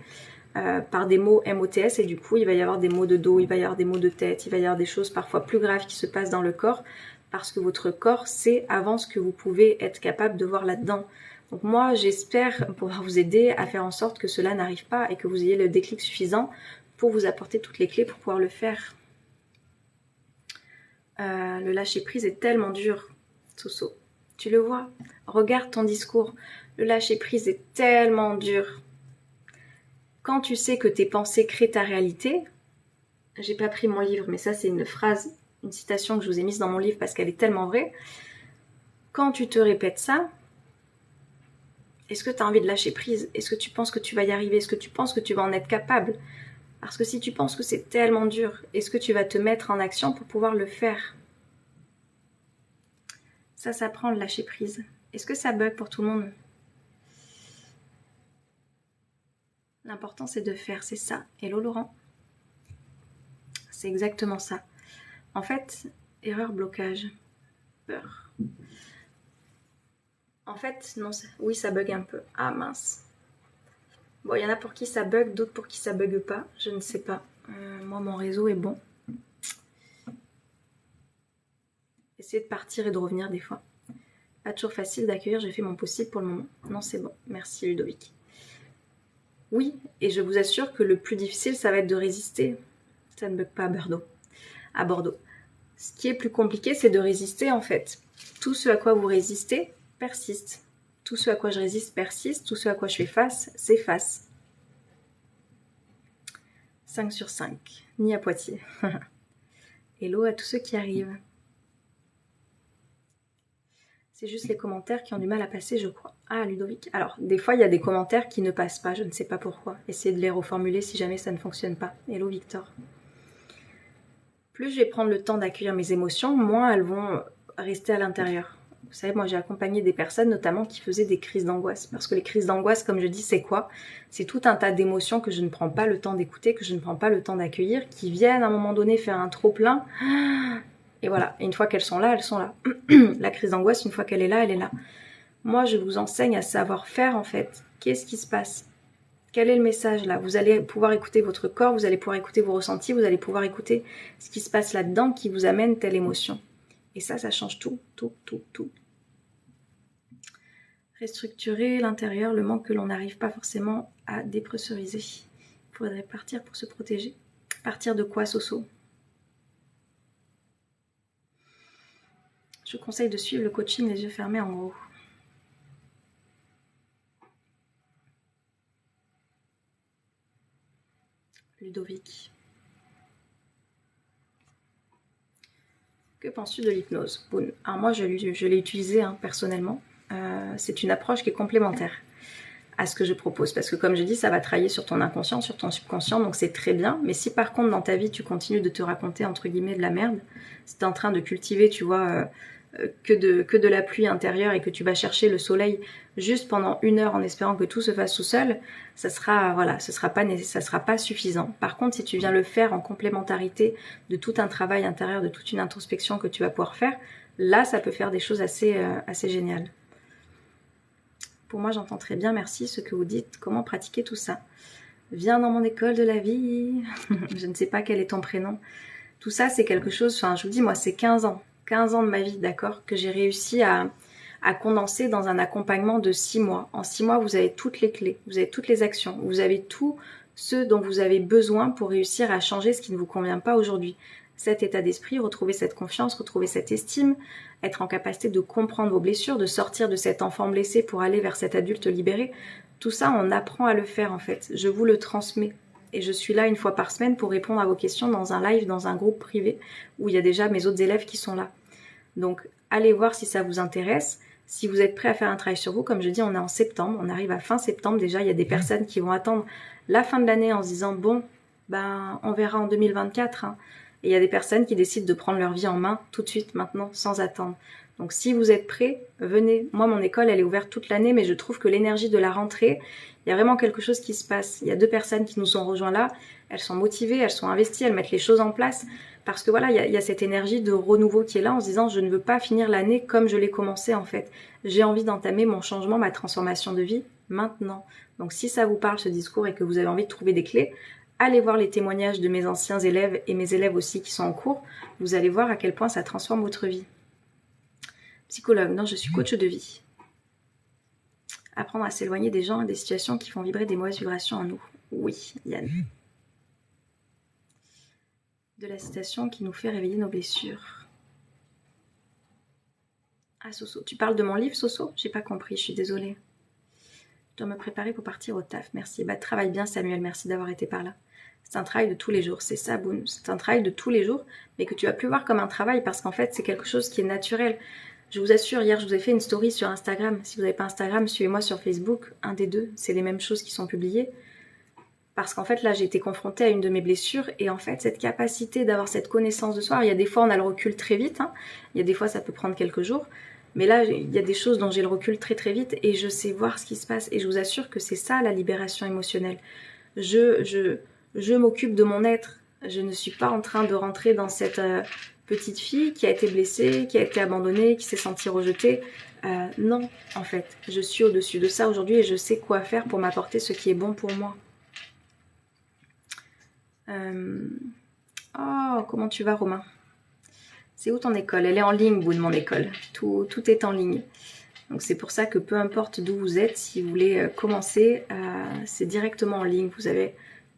Par des mots MOTS, et du coup il va y avoir des maux de dos, il va y avoir des maux de tête, il va y avoir des choses parfois plus graves qui se passent dans le corps, parce que votre corps sait avant ce que vous pouvez être capable de voir là-dedans. Donc moi j'espère pouvoir vous aider à faire en sorte que cela n'arrive pas et que vous ayez le déclic suffisant pour vous apporter toutes les clés pour pouvoir le faire. Le lâcher prise est tellement dur, Soso. Tu le vois, regarde ton discours. Le lâcher prise est tellement dur. Quand tu sais que tes pensées créent ta réalité, j'ai pas pris mon livre, mais ça c'est une phrase, une citation que je vous ai mise dans mon livre parce qu'elle est tellement vraie. Quand tu te répètes ça, est-ce que tu as envie de lâcher prise? Est-ce que tu penses que tu vas y arriver? Est-ce que tu penses que tu vas en être capable? Parce que si tu penses que c'est tellement dur, est-ce que tu vas te mettre en action pour pouvoir le faire? Ça s'apprend le lâcher prise. Est-ce que ça bug pour tout le monde? L'important c'est de faire, c'est ça. Hello Laurent. C'est exactement ça. En fait, erreur, blocage, peur. En fait, non, oui, ça bug un peu. Ah mince. Bon, il y en a pour qui ça bug, d'autres pour qui ça bug pas. Je ne sais pas. Moi, mon réseau est bon. Essayez de partir et de revenir des fois. Pas toujours facile d'accueillir, j'ai fait mon possible pour le moment. Non, c'est bon. Merci Ludovic. Oui, et je vous assure que le plus difficile, ça va être de résister. Ça ne bug pas à Bordeaux. À Bordeaux. Ce qui est plus compliqué, c'est de résister en fait. Tout ce à quoi vous résistez persiste. Tout ce à quoi je résiste persiste. Tout ce à quoi je fais face s'efface. 5 sur 5. Ni à Poitiers. Hello à tous ceux qui arrivent. C'est juste les commentaires qui ont du mal à passer, je crois. Ah, Ludovic. Alors, des fois, il y a des commentaires qui ne passent pas. Je ne sais pas pourquoi. Essayez de les reformuler si jamais ça ne fonctionne pas. Hello, Victor. Plus je vais prendre le temps d'accueillir mes émotions, moins elles vont rester à l'intérieur. Vous savez, moi j'ai accompagné des personnes notamment qui faisaient des crises d'angoisse. Parce que les crises d'angoisse, comme je dis, c'est quoi? C'est tout un tas d'émotions que je ne prends pas le temps d'écouter, que je ne prends pas le temps d'accueillir, qui viennent à un moment donné faire un trop-plein. Et voilà, et une fois qu'elles sont là, elles sont là. La crise d'angoisse, une fois qu'elle est là, elle est là. Moi, je vous enseigne à savoir faire en fait. Qu'est-ce qui se passe? Quel est le message là? Vous allez pouvoir écouter votre corps, vous allez pouvoir écouter vos ressentis, vous allez pouvoir écouter ce qui se passe là-dedans qui vous amène telle émotion. Et ça change tout, tout, tout, tout. Restructurer l'intérieur, le manque que l'on n'arrive pas forcément à dépressuriser. Il faudrait partir pour se protéger. Partir de quoi, Soso? Je conseille de suivre le coaching les yeux fermés en gros. Ludovic. Que penses-tu de l'hypnose? Bon, alors moi, je l'ai utilisé personnellement. C'est une approche qui est complémentaire à ce que je propose. Parce que comme je dis, ça va travailler sur ton inconscient, sur ton subconscient, donc c'est très bien. Mais si par contre, dans ta vie, tu continues de te raconter, entre guillemets, de la merde, si tu es en train de cultiver, tu vois, que de la pluie intérieure et que tu vas chercher le soleil juste pendant 1 heure en espérant que tout se fasse tout seul, ça sera, voilà, ça sera pas suffisant. Par contre, si tu viens le faire en complémentarité de tout un travail intérieur, de toute une introspection que tu vas pouvoir faire, là, ça peut faire des choses assez géniales. Pour moi, j'entends très bien, merci, ce que vous dites, comment pratiquer tout ça. Viens dans mon école de la vie. Je ne sais pas quel est ton prénom. Tout ça, c'est quelque chose, enfin, je vous dis, moi, c'est 15 ans de ma vie, d'accord, que j'ai réussi à condenser dans un accompagnement de 6 mois. En 6 mois, vous avez toutes les clés, vous avez toutes les actions, vous avez tout ce dont vous avez besoin pour réussir à changer ce qui ne vous convient pas aujourd'hui. Cet état d'esprit, retrouver cette confiance, retrouver cette estime, être en capacité de comprendre vos blessures, de sortir de cet enfant blessé pour aller vers cet adulte libéré. Tout ça, on apprend à le faire en fait. Je vous le transmets. Et je suis là 1 fois par semaine pour répondre à vos questions dans un live, dans un groupe privé, où il y a déjà mes autres élèves qui sont là. Donc, allez voir si ça vous intéresse. Si vous êtes prêt à faire un travail sur vous, comme je dis, on est en septembre, on arrive à fin septembre. Déjà, il y a des personnes qui vont attendre la fin de l'année en se disant, bon, ben, on verra en 2024. Et il y a des personnes qui décident de prendre leur vie en main tout de suite, maintenant, sans attendre. Donc, si vous êtes prêts, venez. Moi, mon école, elle est ouverte toute l'année, mais je trouve que l'énergie de la rentrée, il y a vraiment quelque chose qui se passe. Il y a 2 personnes qui nous ont rejoints là. Elles sont motivées, elles sont investies, elles mettent les choses en place. Parce que voilà, il y a cette énergie de renouveau qui est là en se disant, je ne veux pas finir l'année comme je l'ai commencé en fait. J'ai envie d'entamer mon changement, ma transformation de vie maintenant. Donc si ça vous parle ce discours et que vous avez envie de trouver des clés, allez voir les témoignages de mes anciens élèves et mes élèves aussi qui sont en cours. Vous allez voir à quel point ça transforme votre vie. Psychologue, non, je suis coach de vie. Apprendre à s'éloigner des gens et des situations qui font vibrer des mauvaises vibrations en nous. Oui, Yann. De la citation qui nous fait réveiller nos blessures. Ah, Soso, tu parles de mon livre, Soso? J'ai pas compris, je suis désolée. Je dois me préparer pour partir au taf, merci. Bah, travaille bien, Samuel, merci d'avoir été par là. C'est un travail de tous les jours, c'est ça, Boone. C'est un travail de tous les jours, mais que tu vas plus voir comme un travail parce qu'en fait, c'est quelque chose qui est naturel. Je vous assure, hier, je vous ai fait une story sur Instagram. Si vous n'avez pas Instagram, suivez-moi sur Facebook, un des deux. C'est les mêmes choses qui sont publiées. Parce qu'en fait, là, j'ai été confrontée à une de mes blessures. Et en fait, cette capacité d'avoir cette connaissance de soi, il y a des fois, on a le recul très vite. Il y a des fois, ça peut prendre quelques jours. Mais là, il y a des choses dont j'ai le recul très très vite. Et je sais voir ce qui se passe. Et je vous assure que c'est ça, la libération émotionnelle. Je m'occupe de mon être. Je ne suis pas en train de rentrer dans cette petite fille qui a été blessée, qui a été abandonnée, qui s'est sentie rejetée. Non, en fait, je suis au-dessus de ça aujourd'hui et je sais quoi faire pour m'apporter ce qui est bon pour moi. Oh, comment tu vas, Romain? C'est où ton école? Elle est en ligne, Boone, mon école. Tout est en ligne. Donc c'est pour ça que peu importe d'où vous êtes, si vous voulez commencer, c'est directement en ligne. Vous avez,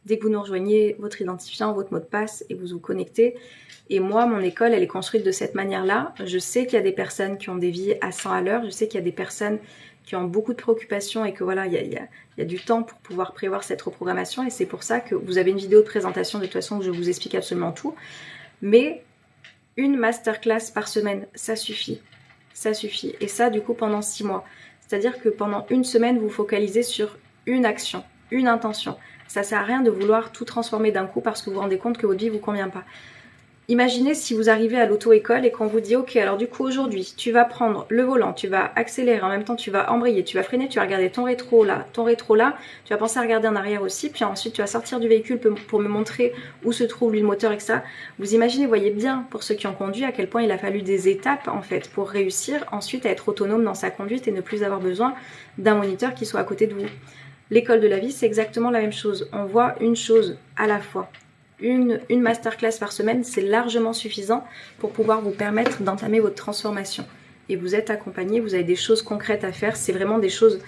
dès que vous nous rejoignez, votre identifiant, votre mot de passe et vous vous connectez. Et moi, mon école, elle est construite de cette manière-là. Je sais qu'il y a des personnes qui ont des vies à 100 à l'heure. Je sais qu'il y a des personnes qui ont beaucoup de préoccupations et que voilà, il y a du temps pour pouvoir prévoir cette reprogrammation. Et c'est pour ça que vous avez une vidéo de présentation de toute façon où je vous explique absolument tout. Mais une masterclass par semaine, ça suffit. Ça suffit. Et ça, du coup, pendant 6 mois. C'est-à-dire que pendant 1 semaine, vous focalisez sur une action, une intention. Ça sert à rien de vouloir tout transformer d'un coup parce que vous vous rendez compte que votre vie ne vous convient pas. Imaginez si vous arrivez à l'auto-école et qu'on vous dit « Ok, alors du coup, aujourd'hui, tu vas prendre le volant, tu vas accélérer, en même temps, tu vas embrayer, tu vas freiner, tu vas regarder ton rétro là, tu vas penser à regarder en arrière aussi, puis ensuite, tu vas sortir du véhicule pour me montrer où se trouve l'huile moteur, etc. » Vous imaginez, voyez bien, pour ceux qui ont conduit, à quel point il a fallu des étapes, en fait, pour réussir ensuite à être autonome dans sa conduite et ne plus avoir besoin d'un moniteur qui soit à côté de vous. L'école de la vie, c'est exactement la même chose. On voit une chose à la fois. Une masterclass par semaine, c'est largement suffisant pour pouvoir vous permettre d'entamer votre transformation. Et vous êtes accompagné, vous avez des choses concrètes à faire. C'est vraiment des choses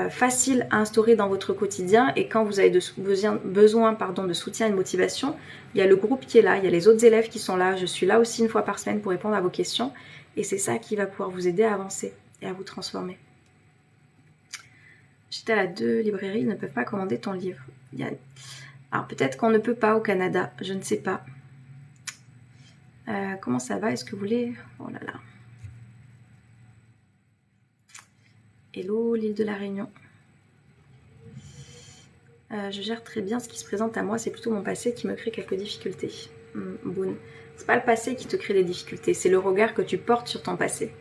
faciles à instaurer dans votre quotidien. Et quand vous avez besoin de soutien et de motivation, il y a le groupe qui est là, il y a les autres élèves qui sont là. Je suis là aussi 1 fois par semaine pour répondre à vos questions. Et c'est ça qui va pouvoir vous aider à avancer et à vous transformer. J'étais à la 2 librairies, ils ne peuvent pas commander ton livre. Yann. Alors peut-être qu'on ne peut pas au Canada, je ne sais pas. Comment ça va? Est-ce que vous voulez... Oh là là. Hello, l'île de la Réunion. Je gère très bien ce qui se présente à moi, c'est plutôt mon passé qui me crée quelques difficultés. Boone. C'est pas le passé qui te crée des difficultés, c'est le regard que tu portes sur ton passé.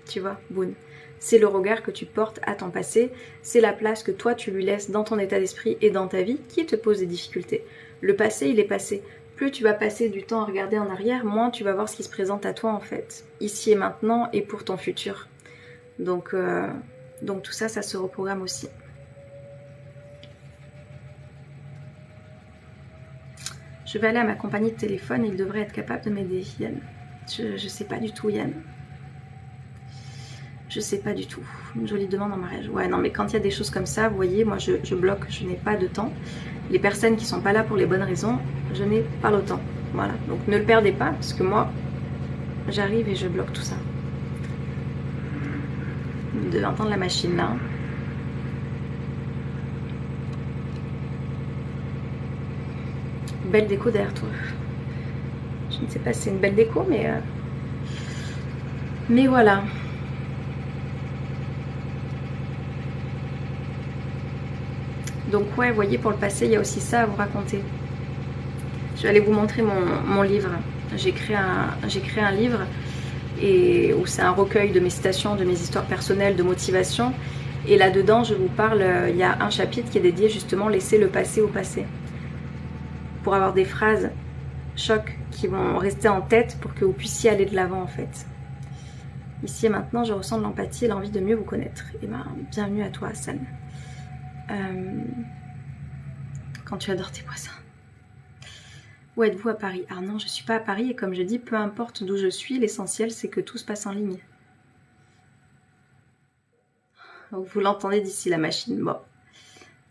Tu vois, Boone. C'est le regard que tu portes à ton passé, c'est la place que toi tu lui laisses dans ton état d'esprit et dans ta vie qui te pose des difficultés. Le passé, il est passé. Plus tu vas passer du temps à regarder en arrière, moins tu vas voir ce qui se présente à toi en fait, ici et maintenant et pour ton futur. Donc tout ça, ça se reprogramme aussi. Je vais aller à ma compagnie de téléphone et il devrait être capable de m'aider, Yann. Je sais pas du tout, Yann. Je sais pas du tout. Une jolie demande en mariage. Ouais, non, mais quand il y a des choses comme ça, vous voyez, moi je bloque, je n'ai pas de temps. Les personnes qui sont pas là pour les bonnes raisons, je n'ai pas le temps. Voilà, donc ne le perdez pas, parce que moi, j'arrive et je bloque tout ça. Vous devez entendre la machine là. Belle déco derrière toi. Je ne sais pas si c'est une belle déco, mais voilà. Donc ouais, vous voyez, pour le passé, il y a aussi ça à vous raconter. Je vais aller vous montrer mon livre. J'ai créé un livre où c'est un recueil de mes citations, de mes histoires personnelles, de motivation. Et là-dedans, je vous parle, il y a un chapitre qui est dédié justement laisser le passé au passé. Pour avoir des phrases chocs qui vont rester en tête pour que vous puissiez aller de l'avant en fait. Ici et maintenant, je ressens de l'empathie et l'envie de mieux vous connaître. Et ben, bienvenue à toi, Hassan. Quand tu adores tes voisins. Où êtes-vous à Paris? Ah non, je ne suis pas à Paris et comme je dis, peu importe d'où je suis, l'essentiel c'est que tout se passe en ligne. Donc, vous l'entendez d'ici la machine. Bon.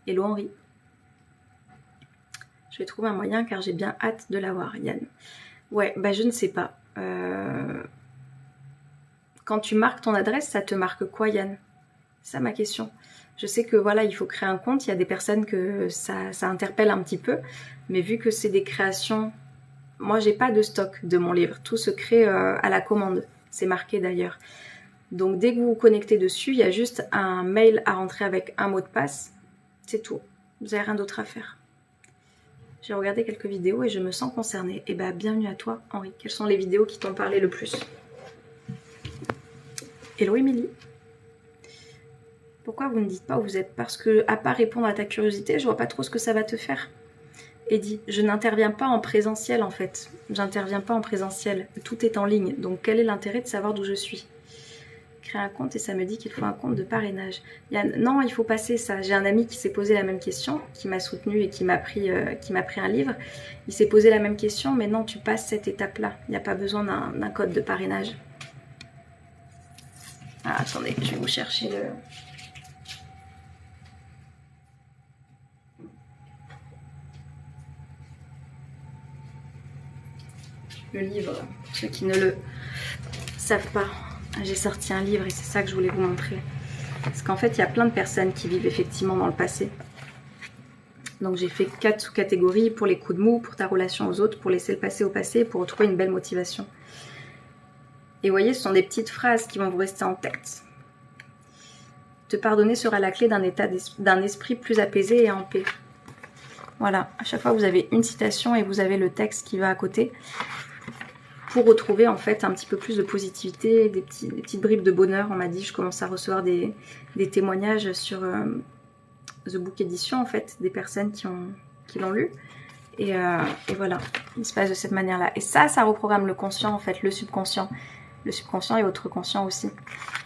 Hello Henri. Je vais trouver un moyen car j'ai bien hâte de l'avoir, Yann. Ouais, bah je ne sais pas. Quand tu marques ton adresse, ça te marque quoi, Yann? C'est ça ma question. Je sais que voilà, il faut créer un compte. Il y a des personnes que ça interpelle un petit peu. Mais vu que c'est des créations... Moi, j'ai pas de stock de mon livre. Tout se crée à la commande. C'est marqué d'ailleurs. Donc, dès que vous vous connectez dessus, il y a juste un mail à rentrer avec un mot de passe. C'est tout. Vous n'avez rien d'autre à faire. J'ai regardé quelques vidéos et je me sens concernée. Et bah, bienvenue à toi, Henri. Quelles sont les vidéos qui t'ont parlé le plus? Hello, Émilie. Pourquoi vous ne dites pas où vous êtes? Parce que, à part répondre à ta curiosité, je vois pas trop ce que ça va te faire. Eddie, je n'interviens pas en présentiel en fait. J'interviens pas en présentiel. Tout est en ligne. Donc, quel est l'intérêt de savoir d'où je suis? Créer un compte et ça me dit qu'il faut un compte de parrainage. Yann, non, il faut passer ça. J'ai un ami qui s'est posé la même question, qui m'a soutenu et qui m'a pris un livre. Il s'est posé la même question, mais non, tu passes cette étape-là. Il n'y a pas besoin d'un code de parrainage. Ah, attendez, je vais vous chercher le livre. Pour ceux qui ne le savent pas, j'ai sorti un livre et c'est ça que je voulais vous montrer. Parce qu'en fait, il y a plein de personnes qui vivent effectivement dans le passé. Donc j'ai fait 4 sous-catégories pour les coups de mou, pour ta relation aux autres, pour laisser le passé au passé, pour retrouver une belle motivation. Et vous voyez, ce sont des petites phrases qui vont vous rester en tête. Te pardonner sera la clé d'un esprit plus apaisé et en paix. Voilà, à chaque fois vous avez une citation et vous avez le texte qui va à côté pour retrouver en fait un petit peu plus de positivité, des petites bribes de bonheur. On m'a dit, je commence à recevoir des témoignages sur The Book Edition en fait, des personnes qui l'ont lu. Et voilà, il se passe de cette manière-là. Et ça reprogramme le conscient en fait, le subconscient. Le subconscient et votre conscient aussi.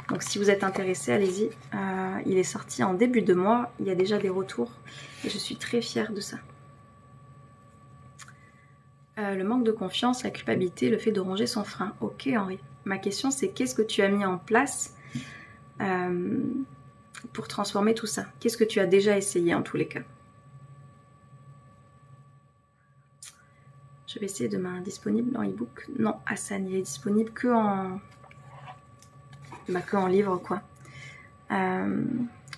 Donc si vous êtes intéressé, allez-y. Il est sorti en début de mois. Il y a déjà des retours. Et je suis très fière de ça. Le manque de confiance, la culpabilité, le fait de ronger son frein. Ok Henri. Ma question c'est qu'est-ce que tu as mis en place pour transformer tout ça? Qu'est-ce que tu as déjà essayé en tous les cas? Je vais essayer demain. Disponible en e-book? Non, Hassan, il est disponible que en livre, quoi.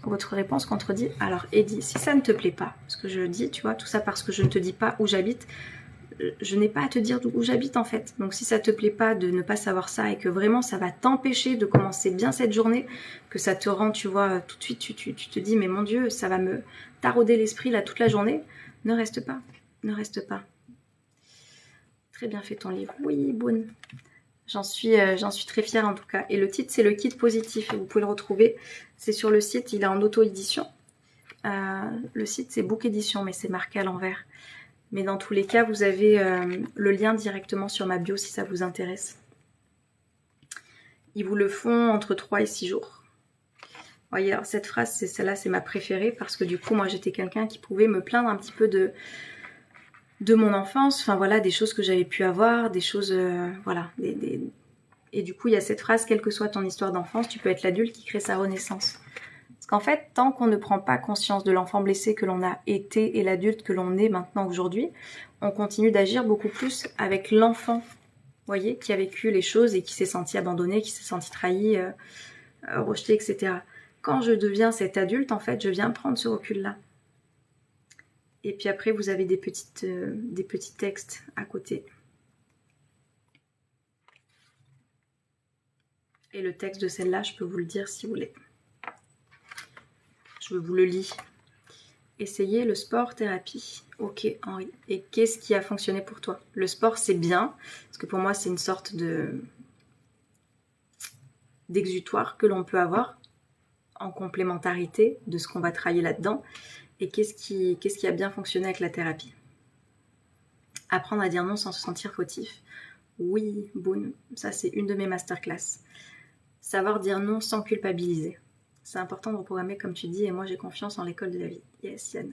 Votre réponse contredit. Alors, Eddie, si ça ne te plaît pas, ce que je dis, tu vois, tout ça parce que je ne te dis pas où j'habite, je n'ai pas à te dire où j'habite en fait. Donc si ça te plaît pas de ne pas savoir ça et que vraiment ça va t'empêcher de commencer bien cette journée, que ça te rend, tu vois, tout de suite tu te dis mais mon Dieu, ça va me tarauder l'esprit là toute la journée, ne reste pas, ne reste pas. Très bien fait ton livre. Oui, Boone. J'en suis très fière en tout cas. Et le titre, c'est le kit positif. Vous pouvez le retrouver. C'est sur le site, il est en auto-édition. Le site, c'est Book Édition, mais c'est marqué à l'envers. Mais dans tous les cas, vous avez le lien directement sur ma bio si ça vous intéresse. Ils vous le font entre 3 et 6 jours. Vous voyez, alors cette phrase, celle-là, c'est ma préférée parce que du coup, moi, j'étais quelqu'un qui pouvait me plaindre un petit peu de mon enfance. Enfin, voilà, des choses que j'avais pu avoir, des choses, voilà. Et du coup, il y a cette phrase, quelle que soit ton histoire d'enfance, tu peux être l'adulte qui crée sa renaissance. Parce qu'en fait, tant qu'on ne prend pas conscience de l'enfant blessé que l'on a été et l'adulte que l'on est maintenant aujourd'hui, on continue d'agir beaucoup plus avec l'enfant, vous voyez, qui a vécu les choses et qui s'est senti abandonné, qui s'est senti trahi, rejeté, etc. Quand je deviens cet adulte, en fait, je viens prendre ce recul-là. Et puis après, vous avez des petits textes à côté. Et le texte de celle-là, je peux vous le dire si vous voulez. Je vous le lis. Essayez le sport thérapie. Ok, Henri. Et qu'est-ce qui a fonctionné pour toi? Le sport, c'est bien, parce que pour moi, c'est une sorte d'exutoire que l'on peut avoir en complémentarité de ce qu'on va travailler là-dedans. Et qu'est-ce qui a bien fonctionné avec la thérapie? Apprendre à dire non sans se sentir fautif. Oui, Boone, ça c'est une de mes masterclass. Savoir dire non sans culpabiliser. C'est important de reprogrammer comme tu dis et moi j'ai confiance en l'école de la vie. Yes, Yann.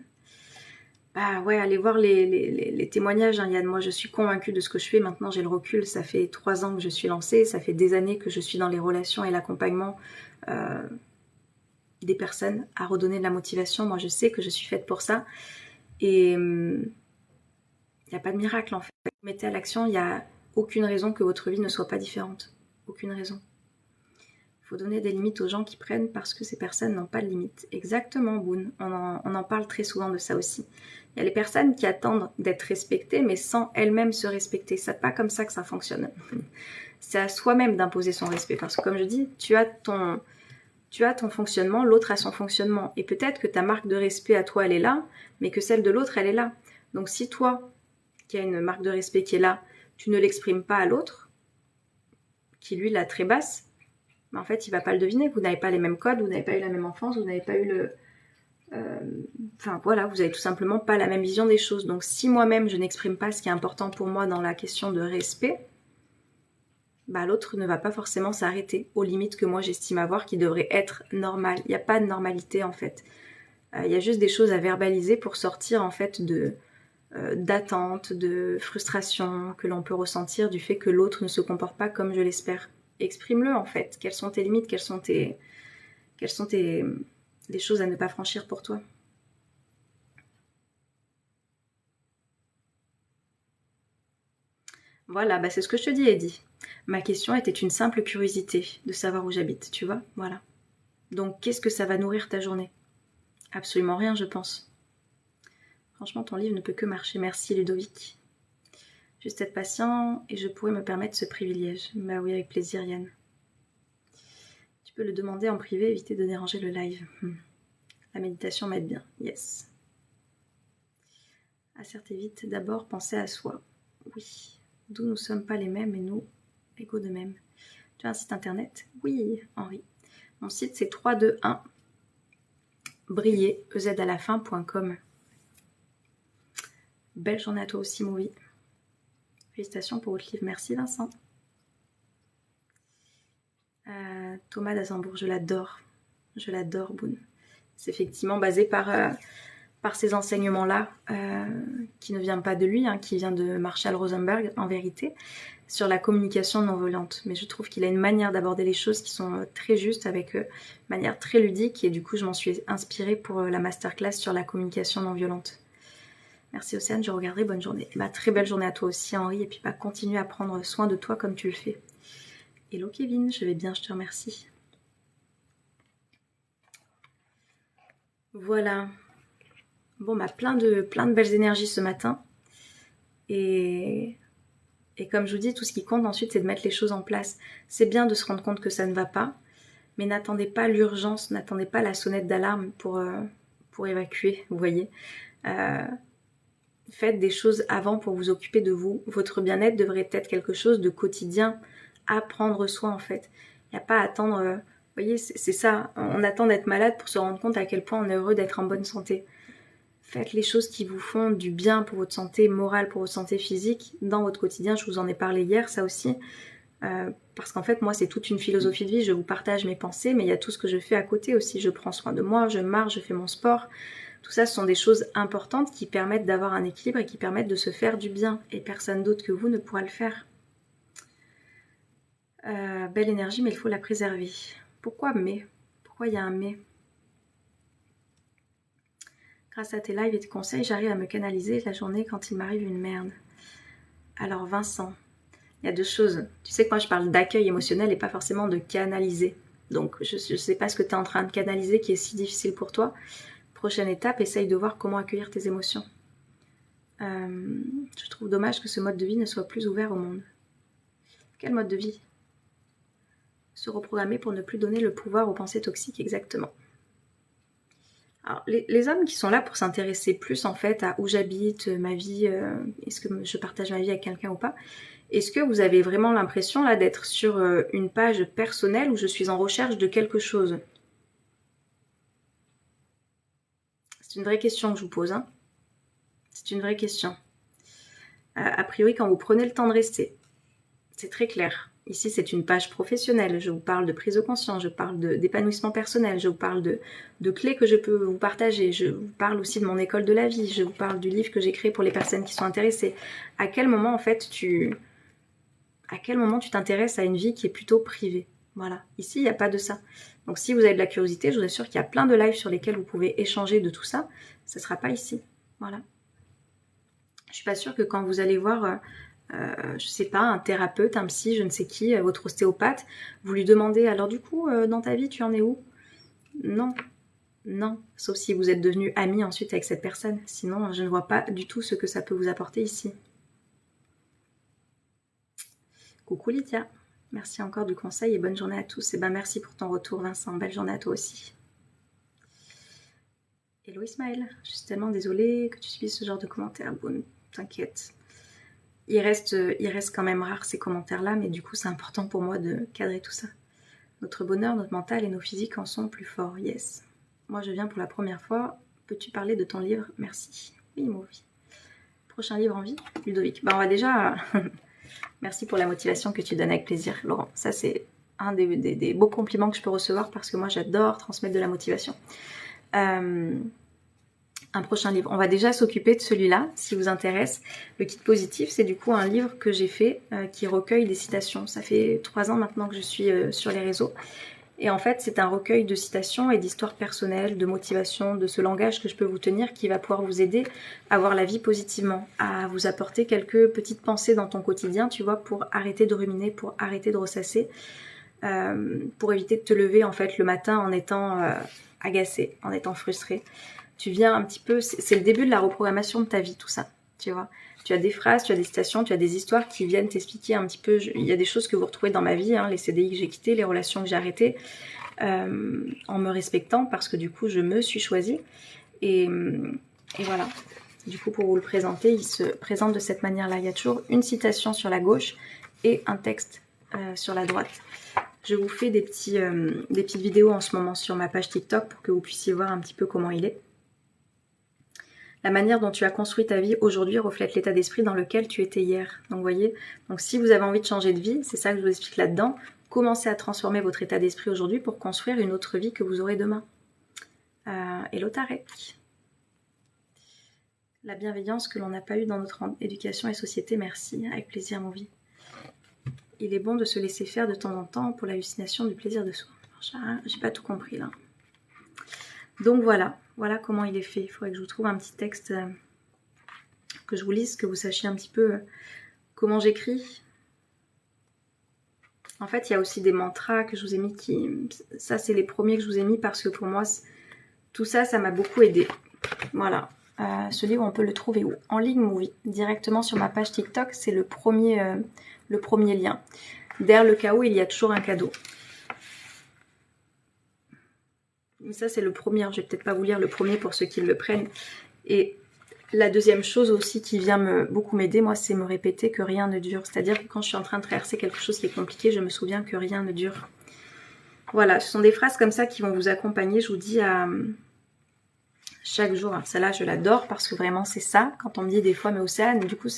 Bah ouais, allez voir les témoignages, hein, Yann. Moi je suis convaincue de ce que je fais. Maintenant j'ai le recul. Ça fait 3 ans que je suis lancée. Ça fait des années que je suis dans les relations et l'accompagnement des personnes à redonner de la motivation. Moi je sais que je suis faite pour ça. Et il n'y a pas de miracle en fait. Vous mettez à l'action, il n'y a aucune raison que votre vie ne soit pas différente. Aucune raison. Il faut donner des limites aux gens qui prennent parce que ces personnes n'ont pas de limites. Exactement, Boone. On en parle très souvent de ça aussi. Il y a les personnes qui attendent d'être respectées mais sans elles-mêmes se respecter. C'est pas comme ça que ça fonctionne. C'est à soi-même d'imposer son respect. Parce que comme je dis, tu as ton fonctionnement, l'autre a son fonctionnement. Et peut-être que ta marque de respect à toi, elle est là, mais que celle de l'autre, elle est là. Donc si toi, qui a une marque de respect qui est là, tu ne l'exprimes pas à l'autre, qui lui l'a très basse, mais en fait il va pas le deviner. Vous n'avez pas les mêmes codes, vous n'avez pas eu la même enfance, vous n'avez pas eu enfin voilà, vous avez tout simplement pas la même vision des choses. Donc si moi-même je n'exprime pas ce qui est important pour moi dans la question de respect, bah, l'autre ne va pas forcément s'arrêter aux limites que moi j'estime avoir qui devraient être normales. Il n'y a pas de normalité en fait. Il y a juste des choses à verbaliser pour sortir en fait d'attente, de frustration que l'on peut ressentir du fait que l'autre ne se comporte pas comme je l'espère. Exprime-le en fait. Quelles sont tes limites? Quelles sont les choses à ne pas franchir pour toi? Voilà, bah c'est ce que je te dis, Eddie. Ma question était une simple curiosité de savoir où j'habite, tu vois? Voilà. Donc, qu'est-ce que ça va nourrir ta journée? Absolument rien, je pense. Franchement, ton livre ne peut que marcher. Merci, Ludovic. Juste être patient et je pourrais me permettre ce privilège. Bah oui, avec plaisir, Yann. Tu peux le demander en privé, éviter de déranger le live. La méditation m'aide bien. Yes. Asserter vite. D'abord, penser à soi. Oui. D'où nous ne sommes pas les mêmes et nous, égaux de même. Tu as un site internet? Oui, Henri. Mon site, c'est 321 briller, ez à la fin.com. Belle journée à toi aussi, Movie. Félicitations pour votre livre. Merci, Vincent. Thomas d'Azembourg, je l'adore. Je l'adore, Boone. C'est effectivement basé par ces enseignements-là, qui ne viennent pas de lui, hein, qui vient de Marshall Rosenberg, en vérité, sur la communication non violente. Mais je trouve qu'il a une manière d'aborder les choses qui sont très justes, avec une manière très ludique, et du coup, je m'en suis inspirée pour la masterclass sur la communication non violente. Merci Océane, je regarderai, bonne journée. Bah, très belle journée à toi aussi, Henri, et puis bah, continue à prendre soin de toi comme tu le fais. Hello Kevin, je vais bien, je te remercie. Voilà. Bon, bah plein de belles énergies ce matin. Et comme je vous dis, tout ce qui compte ensuite, c'est de mettre les choses en place. C'est bien de se rendre compte que ça ne va pas, mais n'attendez pas l'urgence, n'attendez pas la sonnette d'alarme pour évacuer, vous voyez. Faites des choses avant pour vous occuper de vous. Votre bien-être devrait être quelque chose de quotidien à prendre soin en fait. Il n'y a pas à attendre, vous voyez, c'est ça, on attend d'être malade pour se rendre compte à quel point on est heureux d'être en bonne santé. Faites les choses qui vous font du bien pour votre santé morale, pour votre santé physique, dans votre quotidien. Je vous en ai parlé hier, ça aussi. Parce qu'en fait, moi, c'est toute une philosophie de vie. Je vous partage mes pensées, mais il y a tout ce que je fais à côté aussi. Je prends soin de moi, je marche, je fais mon sport. Tout ça, ce sont des choses importantes qui permettent d'avoir un équilibre et qui permettent de se faire du bien. Et personne d'autre que vous ne pourra le faire. Belle énergie, mais il faut la préserver. Pourquoi mais? Pourquoi il y a un mais? Grâce à tes lives et tes conseils, j'arrive à me canaliser la journée quand il m'arrive une merde. Alors Vincent, il y a deux choses. Tu sais que moi je parle d'accueil émotionnel et pas forcément de canaliser. Donc je ne sais pas ce que tu es en train de canaliser qui est si difficile pour toi. Prochaine étape, essaye de voir comment accueillir tes émotions. Je trouve dommage que ce mode de vie ne soit plus ouvert au monde. Quel mode de vie? Se reprogrammer pour ne plus donner le pouvoir aux pensées toxiques, exactement. Alors, les hommes qui sont là pour s'intéresser plus en fait à où j'habite, ma vie, est-ce que je partage ma vie avec quelqu'un ou pas, est-ce que vous avez vraiment l'impression là d'être sur une page personnelle où je suis en recherche de quelque chose? C'est une vraie question que je vous pose. Hein. C'est une vraie question. A priori, quand vous prenez le temps de rester, c'est très clair. Ici, c'est une page professionnelle. Je vous parle de prise de conscience, je parle d'épanouissement personnel, je vous parle de clés que je peux vous partager. Je vous parle aussi de mon école de la vie. Je vous parle du livre que j'ai créé pour les personnes qui sont intéressées. À quel moment, en fait, tu t'intéresses à une vie qui est plutôt privée? Voilà. Ici, il n'y a pas de ça. Donc, si vous avez de la curiosité, je vous assure qu'il y a plein de lives sur lesquels vous pouvez échanger de tout ça. Ce ne sera pas ici. Voilà. Je suis pas sûre que quand vous allez voir... je sais pas, un thérapeute, un psy, je ne sais qui, votre ostéopathe, vous lui demandez alors du coup, dans ta vie, tu en es où? Non, non, sauf si vous êtes devenu ami ensuite avec cette personne. Sinon, je ne vois pas du tout ce que ça peut vous apporter ici. Coucou Lydia, merci encore du conseil et bonne journée à tous. Et ben merci pour ton retour Vincent, belle journée à toi aussi. Hello Ismaël, je suis tellement désolée que tu subisses ce genre de commentaires. Bon, t'inquiète. Il reste quand même rare ces commentaires-là, mais du coup, c'est important pour moi de cadrer tout ça. Notre bonheur, notre mental et nos physiques en sont plus forts, yes. Moi, je viens pour la première fois. Peux-tu parler de ton livre? Merci. Oui, moi, oui. Prochain livre en vie, Ludovic. On va déjà... Merci pour la motivation que tu donnes avec plaisir, Laurent. Ça, c'est un des beaux compliments que je peux recevoir parce que moi, j'adore transmettre de la motivation. Un prochain livre. On va déjà s'occuper de celui-là, si vous intéresse. Le kit positif, c'est du coup un livre que j'ai fait qui recueille des citations. Ça fait 3 ans maintenant que je suis sur les réseaux. Et en fait, c'est un recueil de citations et d'histoires personnelles, de motivation, de ce langage que je peux vous tenir qui va pouvoir vous aider à voir la vie positivement, à vous apporter quelques petites pensées dans ton quotidien, tu vois, pour arrêter de ruminer, pour arrêter de ressasser, pour éviter de te lever en fait le matin en étant agacé, en étant frustré. Tu viens un petit peu, c'est le début de la reprogrammation de ta vie, tout ça, tu vois. Tu as des phrases, tu as des citations, tu as des histoires qui viennent t'expliquer un petit peu. Il y a des choses que vous retrouvez dans ma vie, hein, les CDI que j'ai quittés, les relations que j'ai arrêtées, en me respectant parce que du coup, je me suis choisie. Et voilà. Du coup, pour vous le présenter, il se présente de cette manière-là. Il y a toujours une citation sur la gauche et un texte sur la droite. Je vous fais des petites vidéos en ce moment sur ma page TikTok pour que vous puissiez voir un petit peu comment il est. La manière dont tu as construit ta vie aujourd'hui reflète l'état d'esprit dans lequel tu étais hier. Donc, vous voyez, donc si vous avez envie de changer de vie, c'est ça que je vous explique là-dedans. Commencez à transformer votre état d'esprit aujourd'hui pour construire une autre vie que vous aurez demain. Hello Tarek. La bienveillance que l'on n'a pas eue dans notre éducation et société, merci. Avec plaisir, mon vie. Il est bon de se laisser faire de temps en temps pour l'hallucination du plaisir de soi. J'ai pas tout compris là. Donc voilà comment il est fait. Il faudrait que je vous trouve un petit texte que je vous lise, que vous sachiez un petit peu comment j'écris. En fait, il y a aussi des mantras que je vous ai mis ça, c'est les premiers que je vous ai mis parce que pour moi, tout ça, ça m'a beaucoup aidé. Voilà. Ce livre, on peut le trouver où? En ligne, oui. Directement sur ma page TikTok, c'est le premier lien. Derrière le chaos, il y a toujours un cadeau. Mais ça, c'est le premier. Je vais peut-être pas vous lire le premier pour ceux qui le prennent. Et la deuxième chose aussi qui vient beaucoup m'aider, moi, c'est me répéter que rien ne dure. C'est-à-dire que quand je suis en train de traverser quelque chose qui est compliqué, je me souviens que rien ne dure. Voilà, ce sont des phrases comme ça qui vont vous accompagner, je vous dis, à chaque jour. Celle-là, je l'adore parce que vraiment, c'est ça. Quand on me dit des fois, mais Océane, du coup,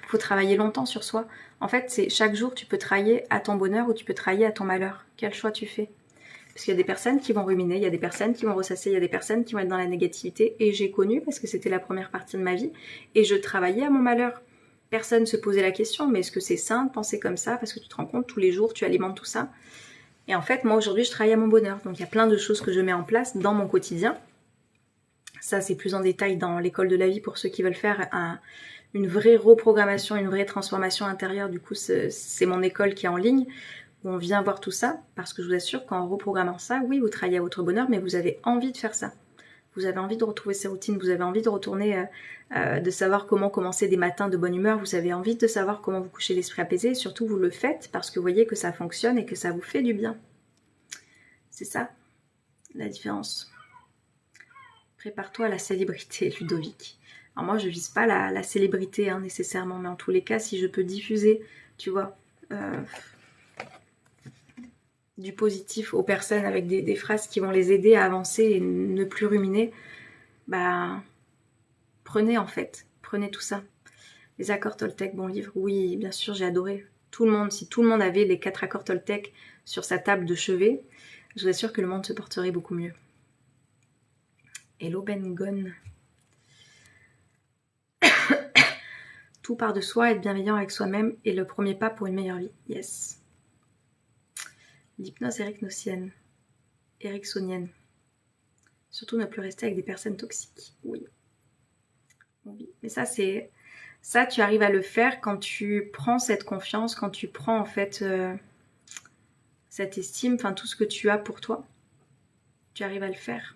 faut travailler longtemps sur soi. En fait, c'est chaque jour, tu peux travailler à ton bonheur ou tu peux travailler à ton malheur. Quel choix tu fais? Parce qu'il y a des personnes qui vont ruminer, il y a des personnes qui vont ressasser, il y a des personnes qui vont être dans la négativité. Et j'ai connu, parce que c'était la première partie de ma vie, et je travaillais à mon malheur. Personne ne se posait la question, mais est-ce que c'est sain de penser comme ça? Parce que tu te rends compte, tous les jours, tu alimentes tout ça. Et en fait, moi, aujourd'hui, je travaille à mon bonheur. Donc, il y a plein de choses que je mets en place dans mon quotidien. Ça, c'est plus en détail dans l'école de la vie pour ceux qui veulent faire une vraie reprogrammation, une vraie transformation intérieure. Du coup, c'est mon école qui est en ligne. On vient voir tout ça, parce que je vous assure qu'en reprogrammant ça, oui, vous travaillez à votre bonheur, mais vous avez envie de faire ça. Vous avez envie de retrouver ces routines, vous avez envie de retourner, de savoir comment commencer des matins de bonne humeur, vous avez envie de savoir comment vous coucher l'esprit apaisé, et surtout vous le faites parce que vous voyez que ça fonctionne et que ça vous fait du bien. C'est ça, la différence. Prépare-toi à la célébrité, Ludovic. Alors moi, je vise pas la célébrité nécessairement, mais en tous les cas, si je peux diffuser, tu vois... du positif aux personnes avec des phrases qui vont les aider à avancer et ne plus ruminer, bah prenez en fait, prenez tout ça. Les accords Toltec, bon livre, oui, bien sûr, j'ai adoré. Tout le monde, si tout le monde avait les 4 accords Toltec sur sa table de chevet, je vous assure que le monde se porterait beaucoup mieux. Hello Ben Gon. Tout part de soi, être bienveillant avec soi-même est le premier pas pour une meilleure vie. Yes. L'hypnose ericksonienne. Surtout ne plus rester avec des personnes toxiques. Oui. Mais ça, tu arrives à le faire quand tu prends cette confiance, quand tu prends en fait cette estime, enfin tout ce que tu as pour toi. Tu arrives à le faire.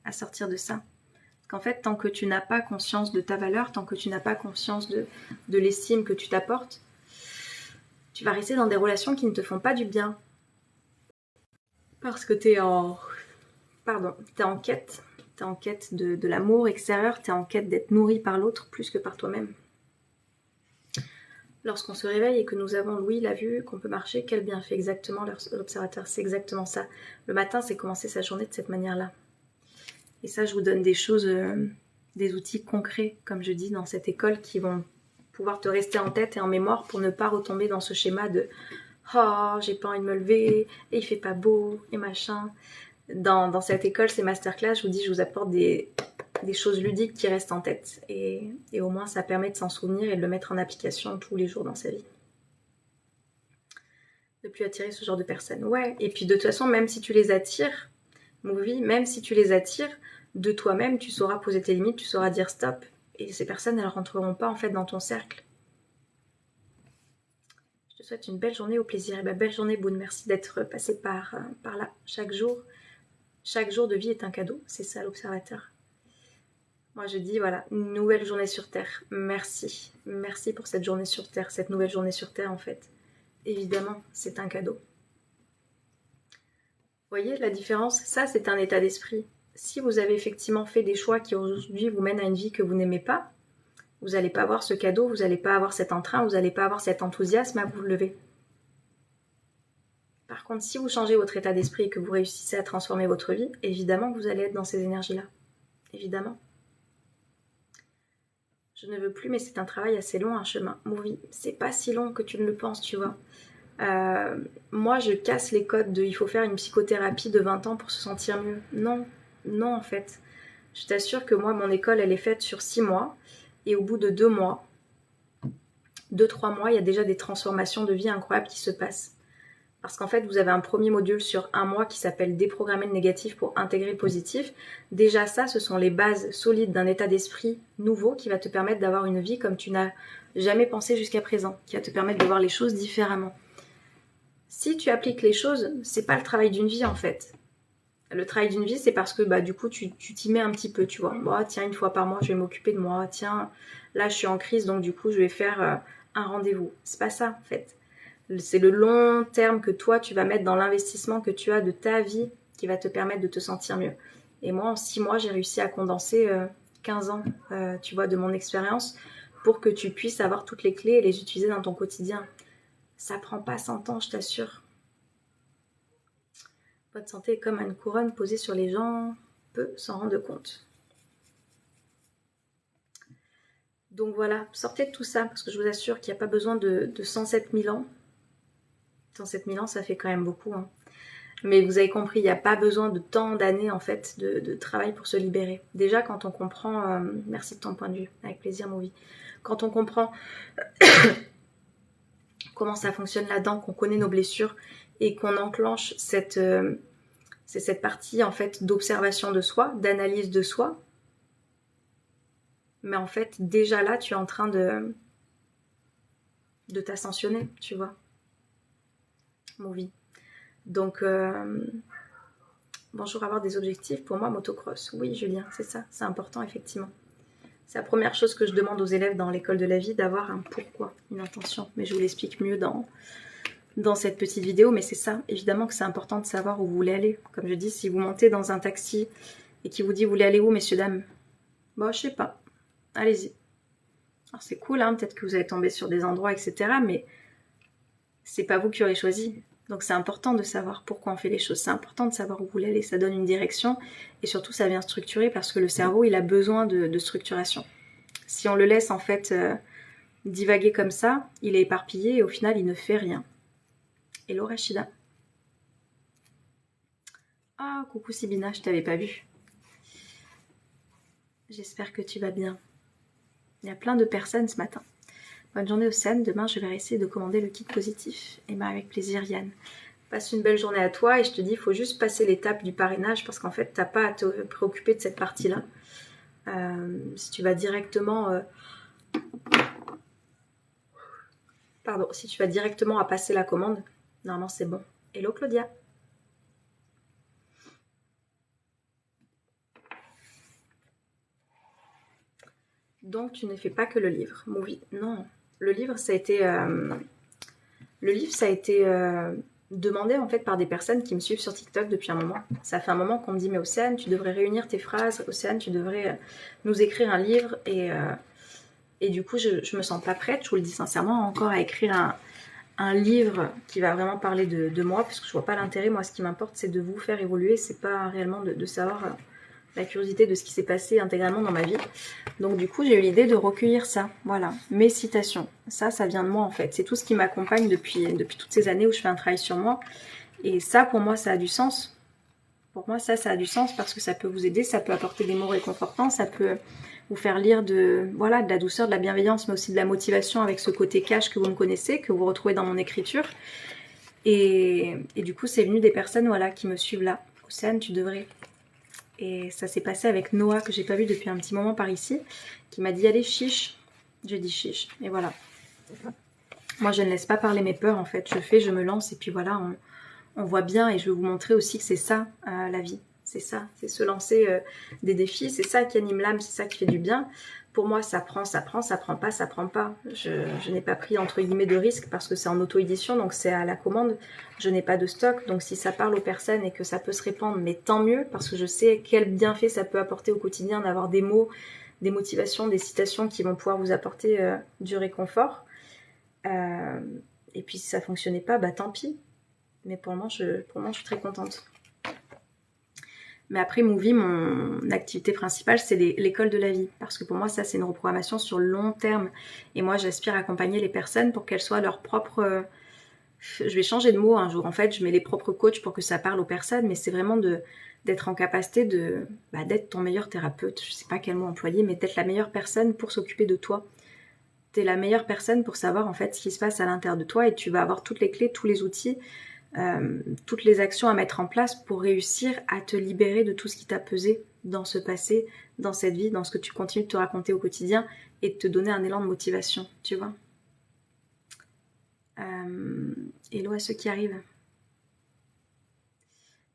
À sortir de ça. Parce qu'en fait, tant que tu n'as pas conscience de ta valeur, tant que tu n'as pas conscience de l'estime que tu t'apportes, tu vas rester dans des relations qui ne te font pas du bien. Parce que t'es en quête. T'es en quête de l'amour extérieur, t'es en quête d'être nourri par l'autre plus que par toi-même. Lorsqu'on se réveille et que nous avons l'ouïe, la vue, qu'on peut marcher, quel bienfait exactement l'observateur, c'est exactement ça. Le matin, c'est commencer sa journée de cette manière-là. Et ça, je vous donne des choses, des outils concrets, comme je dis, dans cette école, qui vont pouvoir te rester en tête et en mémoire pour ne pas retomber dans ce schéma de « Oh, j'ai pas envie de me lever, et il fait pas beau, et machin ». Dans cette école, ces masterclass, je vous dis, je vous apporte des choses ludiques qui restent en tête. Et au moins, ça permet de s'en souvenir et de le mettre en application tous les jours dans sa vie. De plus attirer ce genre de personnes. Ouais, et puis de toute façon, même si tu les attires, même si tu les attires, de toi-même, tu sauras poser tes limites, tu sauras dire stop. Et ces personnes, elles ne rentreront pas en fait dans ton cercle. Je te souhaite une belle journée, au plaisir. Et belle journée, Boone. Merci d'être passé par là chaque jour. Chaque jour de vie est un cadeau, c'est ça l'observateur. Moi je dis voilà, une nouvelle journée sur Terre. Merci. Merci pour cette journée sur Terre, cette nouvelle journée sur Terre en fait. Évidemment, c'est un cadeau. Vous voyez la différence? Ça, c'est un état d'esprit. Si vous avez effectivement fait des choix qui aujourd'hui vous mènent à une vie que vous n'aimez pas, vous n'allez pas avoir ce cadeau, vous n'allez pas avoir cet entrain, vous n'allez pas avoir cet enthousiasme à vous lever. Par contre, si vous changez votre état d'esprit et que vous réussissez à transformer votre vie, évidemment que vous allez être dans ces énergies-là. Évidemment. Je ne veux plus, mais c'est un travail assez long, un chemin. Oui, c'est pas si long que tu ne le penses, tu vois. Moi, je casse les codes de il faut faire une psychothérapie de 20 ans pour se sentir mieux. Non, non en fait. Je t'assure que moi, mon école, elle est faite sur 6 mois. Et au bout de 2 mois, 2-3 mois, il y a déjà des transformations de vie incroyables qui se passent. Parce qu'en fait, vous avez un premier module sur 1 mois qui s'appelle « Déprogrammer le négatif pour intégrer le positif ». Déjà ça, ce sont les bases solides d'un état d'esprit nouveau qui va te permettre d'avoir une vie comme tu n'as jamais pensé jusqu'à présent, qui va te permettre de voir les choses différemment. Si tu appliques les choses, c'est pas le travail d'une vie en fait. Le travail d'une vie, c'est parce que bah, du coup, tu t'y mets un petit peu, tu vois. Bon, tiens, une fois par mois, je vais m'occuper de moi. Tiens, là, je suis en crise, donc du coup, je vais faire un rendez-vous. C'est pas ça, en fait. C'est le long terme que toi, tu vas mettre dans l'investissement que tu as de ta vie qui va te permettre de te sentir mieux. Et moi, en 6 mois, j'ai réussi à condenser 15 ans, tu vois, de mon expérience pour que tu puisses avoir toutes les clés et les utiliser dans ton quotidien. Ça prend pas 100 ans, je t'assure. Votre santé est comme une couronne posée sur les gens, peu s'en rendent compte. Donc voilà, sortez de tout ça, parce que je vous assure qu'il n'y a pas besoin de 107 000 ans. 107 000 ans, ça fait quand même beaucoup. Hein. Mais vous avez compris, il n'y a pas besoin de tant d'années en fait de travail pour se libérer. Déjà, quand on comprend, merci de ton point de vue, avec plaisir, Movie. Quand on comprend comment ça fonctionne là-dedans, qu'on connaît nos blessures et qu'on enclenche cette partie en fait d'observation de soi, d'analyse de soi. Mais en fait, déjà là, tu es en train de t'ascensionner, tu vois. Movie. Donc, bonjour, avoir des objectifs. Pour moi, motocross. Oui, Julien, c'est ça. C'est important, effectivement. C'est la première chose que je demande aux élèves dans l'école de la vie, d'avoir un pourquoi, une intention. Mais je vous l'explique mieux dans cette petite vidéo. Mais c'est ça, évidemment que c'est important de savoir où vous voulez aller. Comme je dis, si vous montez dans un taxi et qui vous dit, vous voulez aller où, messieurs, dames? Bon, je sais pas. Allez-y. Alors c'est cool, hein, peut-être que vous allez tomber sur des endroits, etc. Mais c'est pas vous qui aurez choisi. Donc c'est important de savoir pourquoi on fait les choses. C'est important de savoir où vous voulez aller. Ça donne une direction. Et surtout, ça vient structurer parce que le cerveau, il a besoin de structuration. Si on le laisse en fait divaguer comme ça, il est éparpillé et au final, il ne fait rien. Hello Rachida. Ah, coucou Sibina, je t'avais pas vu. J'espère que tu vas bien. Il y a plein de personnes ce matin. Bonne journée Océane, demain je vais essayer de commander le kit positif. Et bien avec plaisir Yann. Passe une belle journée à toi et je te dis, il faut juste passer l'étape du parrainage parce qu'en fait, t'as pas à te préoccuper de cette partie-là. Si tu vas directement... si tu vas directement à passer la commande, normalement c'est bon. Hello Claudia. Donc tu ne fais pas que le livre, Movie. Non, le livre ça a été demandé en fait par des personnes qui me suivent sur TikTok depuis un moment. Ça fait un moment qu'on me dit mais Océane, tu devrais réunir tes phrases. Océane, tu devrais nous écrire un livre et du coup je me sens pas prête. Je vous le dis sincèrement encore à écrire un livre qui va vraiment parler de moi parce que je vois pas l'intérêt. Moi, ce qui m'importe, c'est de vous faire évoluer. C'est pas réellement de savoir la curiosité de ce qui s'est passé intégralement dans ma vie. Donc du coup, j'ai eu l'idée de recueillir ça. Voilà, mes citations. Ça vient de moi en fait. C'est tout ce qui m'accompagne depuis toutes ces années où je fais un travail sur moi. Et ça, pour moi, ça a du sens. Pour moi, ça a du sens parce que ça peut vous aider, ça peut apporter des mots réconfortants, ça peut vous faire lire de la douceur, de la bienveillance, mais aussi de la motivation avec ce côté cash que vous me connaissez, que vous retrouvez dans mon écriture. Et du coup, c'est venu des personnes qui me suivent là. Océane, tu devrais. Et ça s'est passé avec Noah, que j'ai pas vu depuis un petit moment par ici, qui m'a dit allez chiche. J'ai dit chiche. Et voilà. Moi, je ne laisse pas parler mes peurs en fait. Je fais, je me lance et puis voilà, on voit bien. Et je vais vous montrer aussi que c'est ça la vie. C'est ça, c'est se lancer des défis. C'est ça qui anime l'âme, c'est ça qui fait du bien. Pour moi, ça prend, ça prend pas, ça prend pas. Je n'ai pas pris entre guillemets de risque parce que c'est en auto-édition, donc c'est à la commande. Je n'ai pas de stock, donc si ça parle aux personnes et que ça peut se répandre, mais tant mieux parce que je sais quel bienfait ça peut apporter au quotidien d'avoir des mots, des motivations, des citations qui vont pouvoir vous apporter du réconfort. Et puis si ça fonctionnait pas, bah tant pis. Mais pour le moment, je suis très contente. Mais après, Movie, mon activité principale, c'est l'école de la vie. Parce que pour moi, ça, c'est une reprogrammation sur le long terme. Et moi, j'aspire à accompagner les personnes pour qu'elles soient leur propre... Je vais changer de mot un jour. En fait, je mets les propres coachs pour que ça parle aux personnes. Mais c'est vraiment d'être en capacité d'être ton meilleur thérapeute. Je sais pas quel mot employer, mais d'être la meilleure personne pour s'occuper de toi. T'es la meilleure personne pour savoir en fait ce qui se passe à l'intérieur de toi. Et tu vas avoir toutes les clés, tous les outils, toutes les actions à mettre en place pour réussir à te libérer de tout ce qui t'a pesé dans ce passé, dans cette vie, dans ce que tu continues de te raconter au quotidien et de te donner un élan de motivation, tu vois. Hello à ceux qui arrivent.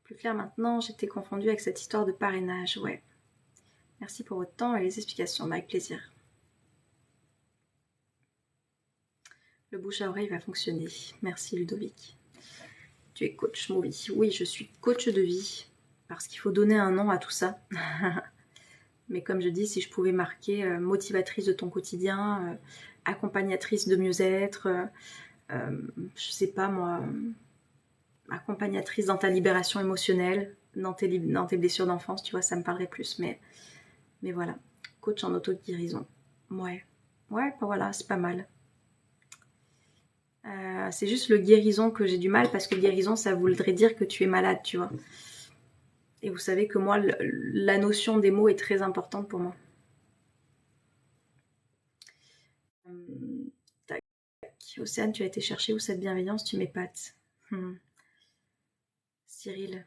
Plus clair maintenant, j'étais confondue avec cette histoire de parrainage, ouais. Merci pour votre temps et les explications, avec plaisir. Le bouche à oreille va fonctionner. Merci Ludovic. Tu es coach movie. Oui, je suis coach de vie, parce qu'il faut donner un nom à tout ça. Mais comme je dis, si je pouvais marquer motivatrice de ton quotidien, accompagnatrice de mieux-être, je sais pas moi, accompagnatrice dans ta libération émotionnelle, dans tes blessures d'enfance, tu vois, ça me parlerait plus. Mais voilà, coach en auto-guérison. Ouais, voilà, c'est pas mal. C'est juste le guérison que j'ai du mal, parce que guérison, ça voudrait dire que tu es malade, tu vois. Et vous savez que moi, la notion des mots est très importante pour moi. Tac. Océane, tu as été chercher où cette bienveillance, tu m'épates. Cyril,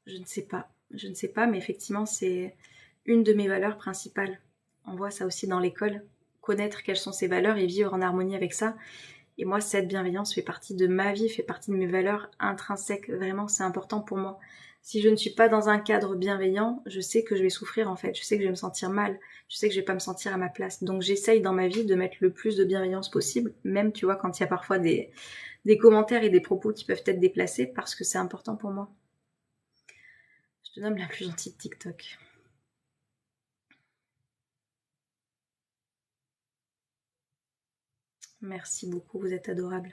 je ne sais pas, mais effectivement, c'est une de mes valeurs principales. On voit ça aussi dans l'école, connaître quelles sont ses valeurs et vivre en harmonie avec ça. Et moi, cette bienveillance fait partie de ma vie, fait partie de mes valeurs intrinsèques. Vraiment, c'est important pour moi. Si je ne suis pas dans un cadre bienveillant, je sais que je vais souffrir en fait. Je sais que je vais me sentir mal. Je sais que je vais pas me sentir à ma place. Donc j'essaye dans ma vie de mettre le plus de bienveillance possible, même tu vois quand il y a parfois des commentaires et des propos qui peuvent être déplacés, parce que c'est important pour moi. Je te nomme la plus gentille de TikTok. Merci beaucoup, vous êtes adorable.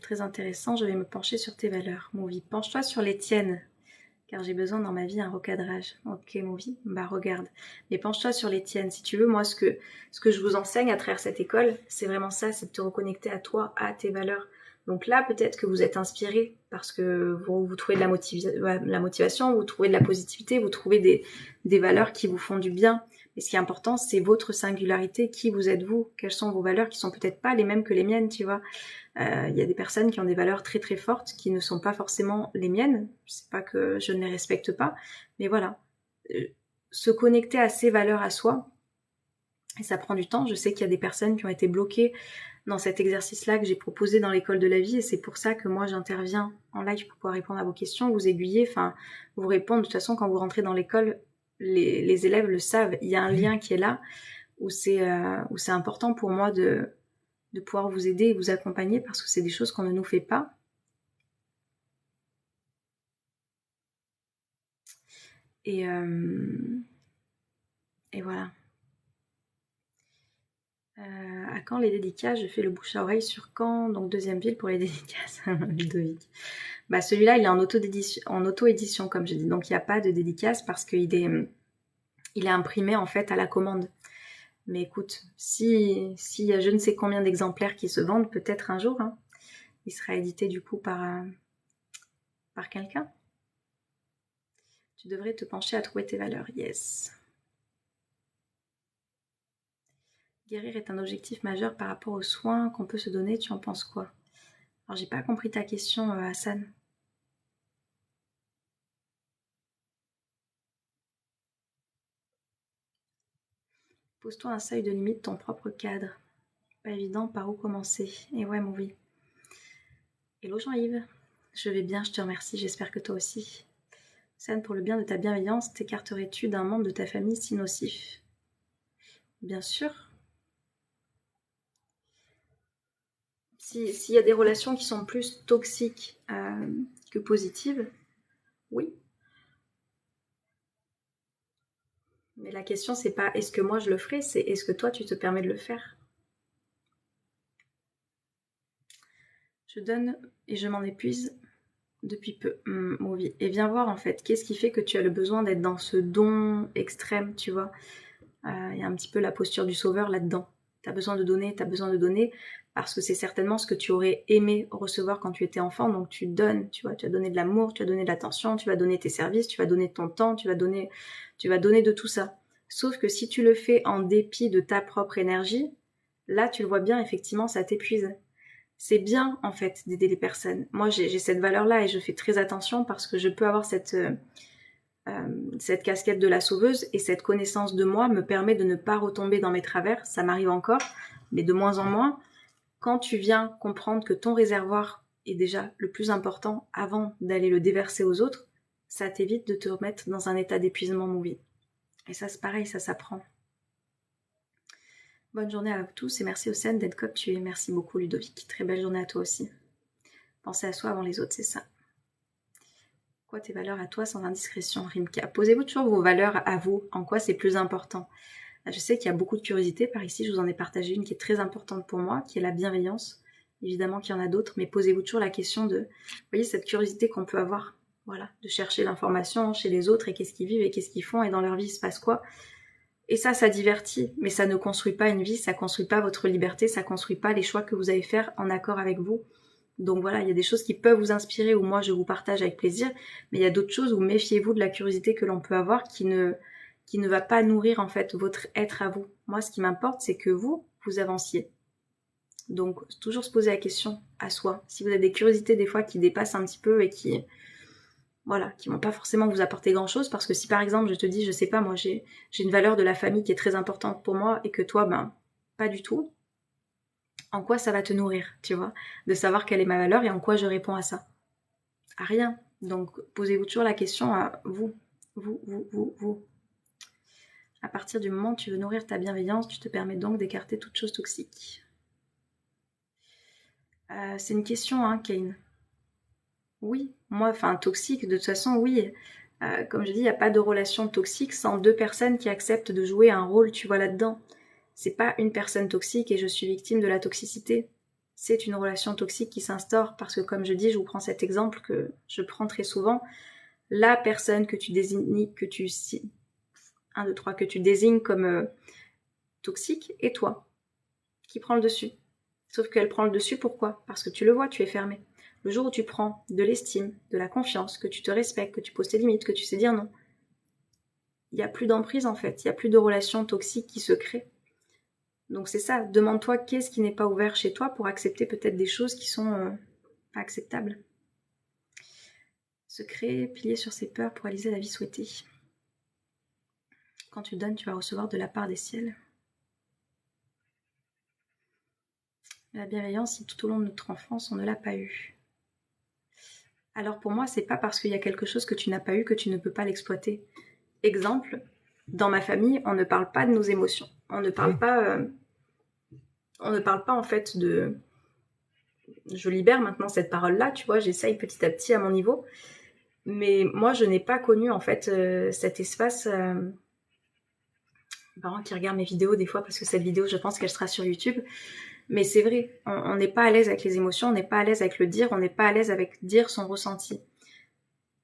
Très intéressant, je vais me pencher sur tes valeurs. Movie, penche-toi sur les tiennes, car j'ai besoin dans ma vie un recadrage. Ok, Movie, bah regarde. Mais penche-toi sur les tiennes. Si tu veux, moi, ce que je vous enseigne à travers cette école, c'est vraiment ça, c'est de te reconnecter à toi, à tes valeurs. Donc là, peut-être que vous êtes inspiré parce que vous trouvez de la motivation, vous trouvez de la positivité, vous trouvez des valeurs qui vous font du bien. Mais ce qui est important, c'est votre singularité, qui vous êtes vous, quelles sont vos valeurs qui sont peut-être pas les mêmes que les miennes, tu vois. Il y a des personnes qui ont des valeurs très très fortes qui ne sont pas forcément les miennes. C'est pas que je ne les respecte pas, mais voilà. Se connecter à ces valeurs à soi, et ça prend du temps. Je sais qu'il y a des personnes qui ont été bloquées dans cet exercice-là que j'ai proposé dans l'école de la vie, et c'est pour ça que moi j'interviens en live pour pouvoir répondre à vos questions, vous aiguiller, enfin vous répondre. De toute façon, quand vous rentrez dans l'école, les élèves le savent. Il y a un lien qui est là où c'est important pour moi de pouvoir vous aider et vous accompagner, parce que c'est des choses qu'on ne nous fait pas. Et voilà. À quand les dédicaces? Je fais le bouche à oreille sur Caen, donc deuxième ville pour les dédicaces. Ludovic. Bah celui-là, il est en auto-édition, comme je dis. Donc il n'y a pas de dédicace parce qu'il est imprimé en fait à la commande. Mais écoute, s'il y a je ne sais combien d'exemplaires qui se vendent, peut-être un jour, hein, il sera édité du coup par quelqu'un. Tu devrais te pencher à trouver tes valeurs. Yes. Guérir est un objectif majeur par rapport aux soins qu'on peut se donner. Tu en penses quoi? Alors, j'ai pas compris ta question, Hassan. Pose-toi un seuil de limite, ton propre cadre. Pas évident, par où commencer? Et ouais, mon vie. Hello Jean-Yves. Je vais bien, je te remercie. J'espère que toi aussi. Hassan, pour le bien de ta bienveillance, t'écarterais-tu d'un membre de ta famille si nocif? Bien sûr. S'il y a des relations qui sont plus toxiques que positives, oui. Mais la question, c'est pas est-ce que moi je le ferai, c'est est-ce que toi tu te permets de le faire? Je donne et je m'en épuise depuis peu, Movie. Et viens voir en fait, qu'est-ce qui fait que tu as le besoin d'être dans ce don extrême, tu vois? Il y a un petit peu la posture du sauveur là-dedans. T'as besoin de donner, parce que c'est certainement ce que tu aurais aimé recevoir quand tu étais enfant, donc tu donnes, tu vois, tu as donné de l'amour, tu as donné de l'attention, tu vas donner tes services, tu vas donner ton temps, tu vas donner de tout ça. Sauf que si tu le fais en dépit de ta propre énergie, là tu le vois bien, effectivement, ça t'épuise. C'est bien en fait d'aider les personnes. Moi j'ai cette valeur-là et je fais très attention parce que je peux avoir cette casquette de la sauveuse, et cette connaissance de moi me permet de ne pas retomber dans mes travers. Ça m'arrive encore, mais de moins en moins. quand tu viens comprendre que ton réservoir est déjà le plus important avant d'aller le déverser aux autres, ça t'évite de te remettre dans un état d'épuisement movie. Et ça, c'est pareil, ça s'apprend. Bonne journée à tous et merci Océane d'être comme tu es. Merci beaucoup Ludovic. Très belle journée à toi aussi. Pensez à soi avant les autres, c'est ça. Quoi tes valeurs à toi sans indiscrétion, Rimka? Posez-vous toujours vos valeurs à vous. En quoi c'est plus important? Je sais qu'il y a beaucoup de curiosité par ici. Je vous en ai partagé une qui est très importante pour moi, qui est la bienveillance. Évidemment qu'il y en a d'autres, mais posez-vous toujours la question de, vous voyez, cette curiosité qu'on peut avoir, voilà, de chercher l'information chez les autres et qu'est-ce qu'ils vivent et qu'est-ce qu'ils font et dans leur vie il se passe quoi. Et ça divertit, mais ça ne construit pas une vie, ça construit pas votre liberté, ça construit pas les choix que vous allez faire en accord avec vous. Donc voilà, il y a des choses qui peuvent vous inspirer ou moi je vous partage avec plaisir, mais il y a d'autres choses où méfiez-vous de la curiosité que l'on peut avoir qui ne va pas nourrir en fait votre être à vous. Moi ce qui m'importe c'est que vous avanciez. Donc toujours se poser la question à soi. Si vous avez des curiosités des fois qui dépassent un petit peu et qui vont pas forcément vous apporter grand chose, parce que si par exemple je te dis, je sais pas moi, j'ai une valeur de la famille qui est très importante pour moi et que toi ben pas du tout, en quoi ça va te nourrir, tu vois, de savoir quelle est ma valeur et en quoi je réponds à ça? À rien. Donc posez-vous toujours la question à vous. À partir du moment où tu veux nourrir ta bienveillance, tu te permets donc d'écarter toute chose toxique. C'est une question, hein, Kane. Oui, moi, enfin, toxique, de toute façon, oui. Comme je dis, il n'y a pas de relation toxique sans deux personnes qui acceptent de jouer un rôle, tu vois, là-dedans. C'est pas une personne toxique et je suis victime de la toxicité. C'est une relation toxique qui s'instaure parce que, comme je dis, je vous prends cet exemple que je prends très souvent. La personne que tu désignes, que tu désignes comme toxique et toi qui prend le dessus. Sauf qu'elle prend le dessus, pourquoi? Parce que tu le vois, tu es fermé. Le jour où tu prends de l'estime, de la confiance, que tu te respectes, que tu poses tes limites, que tu sais dire non, il n'y a plus d'emprise en fait, il n'y a plus de relations toxiques qui se créent. Donc c'est ça, demande-toi qu'est-ce qui n'est pas ouvert chez toi pour accepter peut-être des choses qui sont pas acceptables. Se créer, pilier sur ses peurs pour réaliser la vie souhaitée. Quand tu donnes, tu vas recevoir de la part des ciels. La bienveillance, si tout au long de notre enfance, on ne l'a pas eue. Alors pour moi, c'est pas parce qu'il y a quelque chose que tu n'as pas eu que tu ne peux pas l'exploiter. Exemple, dans ma famille, on ne parle pas de nos émotions. On ne parle pas en fait de... Je libère maintenant cette parole-là, tu vois, j'essaye petit à petit à mon niveau. Mais moi, je n'ai pas connu en fait cet espace... Mes parents qui regardent mes vidéos des fois, parce que cette vidéo, je pense qu'elle sera sur YouTube. Mais c'est vrai, on n'est pas à l'aise avec les émotions, on n'est pas à l'aise avec le dire, on n'est pas à l'aise avec dire son ressenti.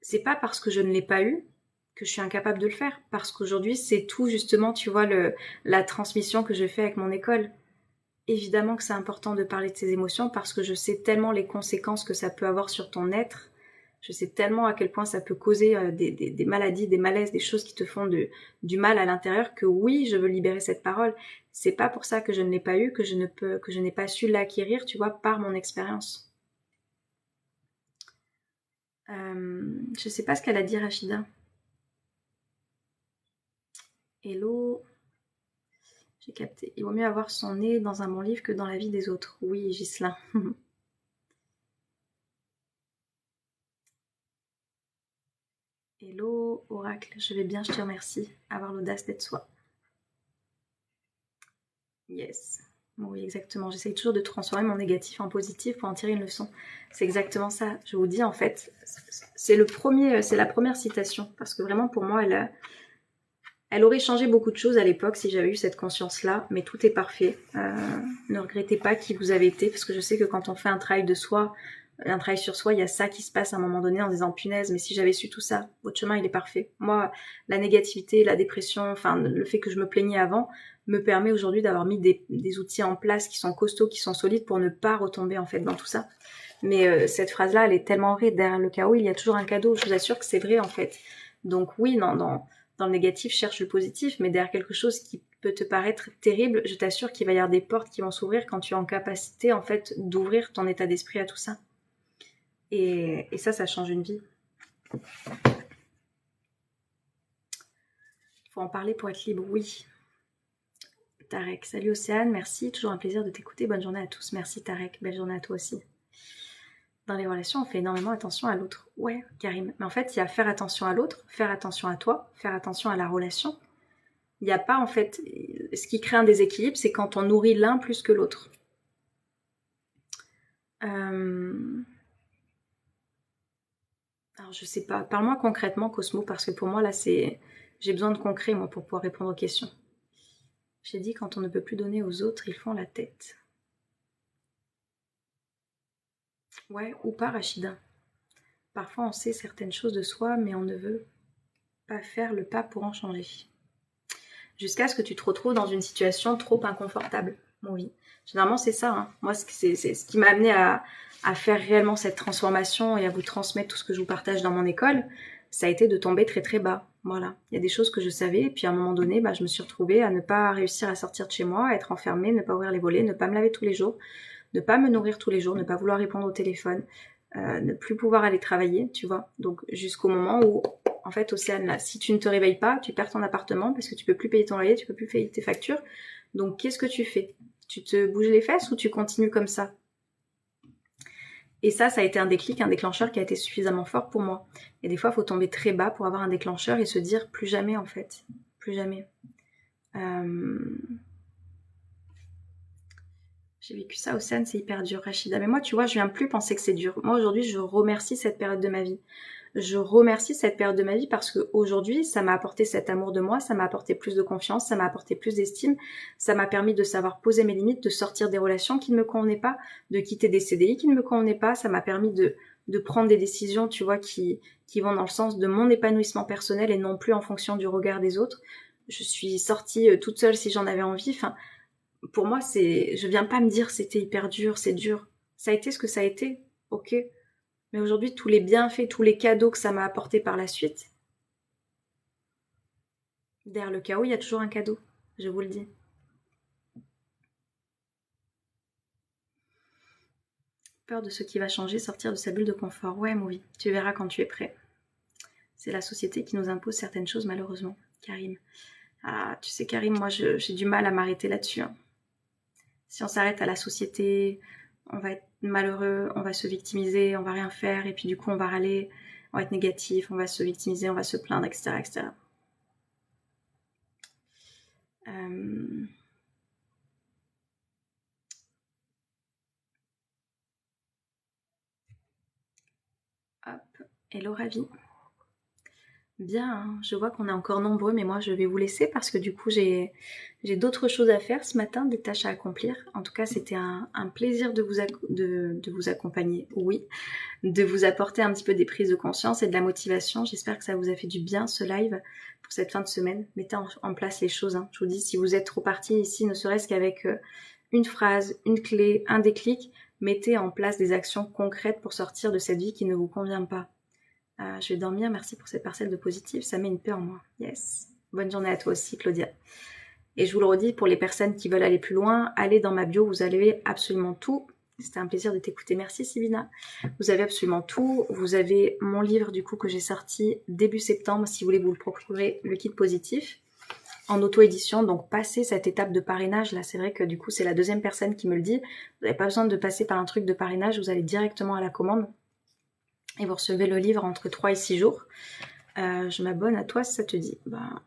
C'est pas parce que je ne l'ai pas eu que je suis incapable de le faire. Parce qu'aujourd'hui, c'est tout justement, tu vois, la transmission que je fais avec mon école. Évidemment que c'est important de parler de ses émotions parce que je sais tellement les conséquences que ça peut avoir sur ton être. Je sais tellement à quel point ça peut causer des maladies, des malaises, des choses qui te font du mal à l'intérieur que oui, je veux libérer cette parole. C'est pas pour ça que je ne l'ai pas eu, que je n'ai pas su l'acquérir, tu vois, par mon expérience. Je sais pas ce qu'elle a dit, Rachida. Hello. J'ai capté. Il vaut mieux avoir son nez dans un bon livre que dans la vie des autres. Oui, Ghislain. Hello, Oracle. Je vais bien, je te remercie. Avoir l'audace d'être soi. Yes. Oui, exactement. J'essaye toujours de transformer mon négatif en positif pour en tirer une leçon. C'est exactement ça. Je vous dis, en fait, c'est la première citation. Parce que vraiment, pour moi, elle aurait changé beaucoup de choses à l'époque si j'avais eu cette conscience-là, mais tout est parfait. Ne regrettez pas qui vous avez été, parce que je sais que quand on fait un travail de soi, un travail sur soi, il y a ça qui se passe à un moment donné en disant punaise, mais si j'avais su tout ça, votre chemin il est parfait. Moi, la négativité, la dépression, enfin le fait que je me plaignais avant, me permet aujourd'hui d'avoir mis des outils en place qui sont costauds, qui sont solides pour ne pas retomber en fait dans tout ça. Mais cette phrase-là, elle est tellement vraie. Derrière le chaos, il y a toujours un cadeau. Je vous assure que c'est vrai en fait. Donc oui, dans le négatif, cherche le positif, mais derrière quelque chose qui peut te paraître terrible, je t'assure qu'il va y avoir des portes qui vont s'ouvrir quand tu es en capacité, en fait, d'ouvrir ton état d'esprit à tout ça. Et ça change une vie. Faut en parler pour être libre, oui. Tarek. Salut Océane, merci, toujours un plaisir de t'écouter. Bonne journée à tous. Merci Tarek, belle journée à toi aussi. Dans les relations, on fait énormément attention à l'autre. Ouais, Karim. Mais en fait, il y a faire attention à l'autre, faire attention à toi, faire attention à la relation. Il n'y a pas, en fait, ce qui crée un déséquilibre, c'est quand on nourrit l'un plus que l'autre. Alors, je sais pas. Parle-moi concrètement, Cosmo, parce que pour moi, là, c'est... J'ai besoin de concret, moi, pour pouvoir répondre aux questions. J'ai dit, quand on ne peut plus donner aux autres, ils font la tête. Ouais, ou pas, Rachida. Parfois, on sait certaines choses de soi, mais on ne veut pas faire le pas pour en changer. Jusqu'à ce que tu te retrouves dans une situation trop inconfortable. Oui, généralement, c'est ça. Hein. Moi, c'est ce qui m'a amené à faire réellement cette transformation et à vous transmettre tout ce que je vous partage dans mon école. Ça a été de tomber très très bas. Voilà. Il y a des choses que je savais, et puis à un moment donné, je me suis retrouvée à ne pas réussir à sortir de chez moi, à être enfermée, ne pas ouvrir les volets, ne pas me laver tous les jours, ne pas me nourrir tous les jours, ne pas vouloir répondre au téléphone, ne plus pouvoir aller travailler, tu vois. Donc jusqu'au moment où, en fait, Océane, là, si tu ne te réveilles pas, tu perds ton appartement parce que tu peux plus payer ton loyer, tu peux plus payer tes factures. Donc qu'est-ce que tu fais? Tu te bouges les fesses ou tu continues comme ça? Et ça a été un déclic, un déclencheur qui a été suffisamment fort pour moi. Et des fois, il faut tomber très bas pour avoir un déclencheur et se dire plus jamais, en fait. Plus jamais. J'ai vécu ça, Océane, c'est hyper dur, Rachida. Mais moi, tu vois, je viens plus penser que c'est dur. Moi, aujourd'hui, je remercie cette période de ma vie. Je remercie cette période de ma vie parce qu'aujourd'hui, ça m'a apporté cet amour de moi, ça m'a apporté plus de confiance, ça m'a apporté plus d'estime, ça m'a permis de savoir poser mes limites, de sortir des relations qui ne me convenaient pas, de quitter des CDI qui ne me convenaient pas, ça m'a permis de prendre des décisions, tu vois, qui vont dans le sens de mon épanouissement personnel et non plus en fonction du regard des autres. Je suis sortie toute seule si j'en avais envie. Enfin, pour moi, je viens pas me dire c'était hyper dur, c'est dur. Ça a été ce que ça a été, ok. Mais aujourd'hui, tous les bienfaits, tous les cadeaux que ça m'a apporté par la suite, derrière le chaos, il y a toujours un cadeau, je vous le dis. Peur de ce qui va changer, sortir de sa bulle de confort. Ouais, Moui, tu verras quand tu es prêt. C'est la société qui nous impose certaines choses, malheureusement. Karim. Ah, tu sais, Karim, moi, j'ai du mal à m'arrêter là-dessus. Hein. Si on s'arrête à la société, on va être malheureux, on va se victimiser, on va rien faire, et puis du coup, on va râler, on va être négatif, on va se victimiser, on va se plaindre, etc., etc. Hop, hello Ravi. Bien, hein. Je vois qu'on est encore nombreux, mais moi je vais vous laisser parce que du coup j'ai d'autres choses à faire ce matin, des tâches à accomplir. En tout cas, c'était un plaisir de vous accompagner, oui, de vous apporter un petit peu des prises de conscience et de la motivation. J'espère que ça vous a fait du bien ce live pour cette fin de semaine. Mettez en place les choses. Hein. Je vous dis, si vous êtes trop partis ici, ne serait-ce qu'avec une phrase, une clé, un déclic, mettez en place des actions concrètes pour sortir de cette vie qui ne vous convient pas. Je vais dormir, merci pour cette parcelle de positif, ça met une paix en moi. Yes. Bonne journée à toi aussi, Claudia. Et je vous le redis, pour les personnes qui veulent aller plus loin, allez dans ma bio, vous avez absolument tout. C'était un plaisir de t'écouter. Merci Sylvina. Vous avez absolument tout. Vous avez mon livre du coup que j'ai sorti début septembre, si vous voulez vous le procurer, le kit positif, en auto-édition. Donc passez cette étape de parrainage. Là, c'est vrai que du coup, c'est la deuxième personne qui me le dit. Vous n'avez pas besoin de passer par un truc de parrainage, vous allez directement à la commande. Et vous recevez le livre entre 3 et 6 jours. Je m'abonne à toi si ça te dit.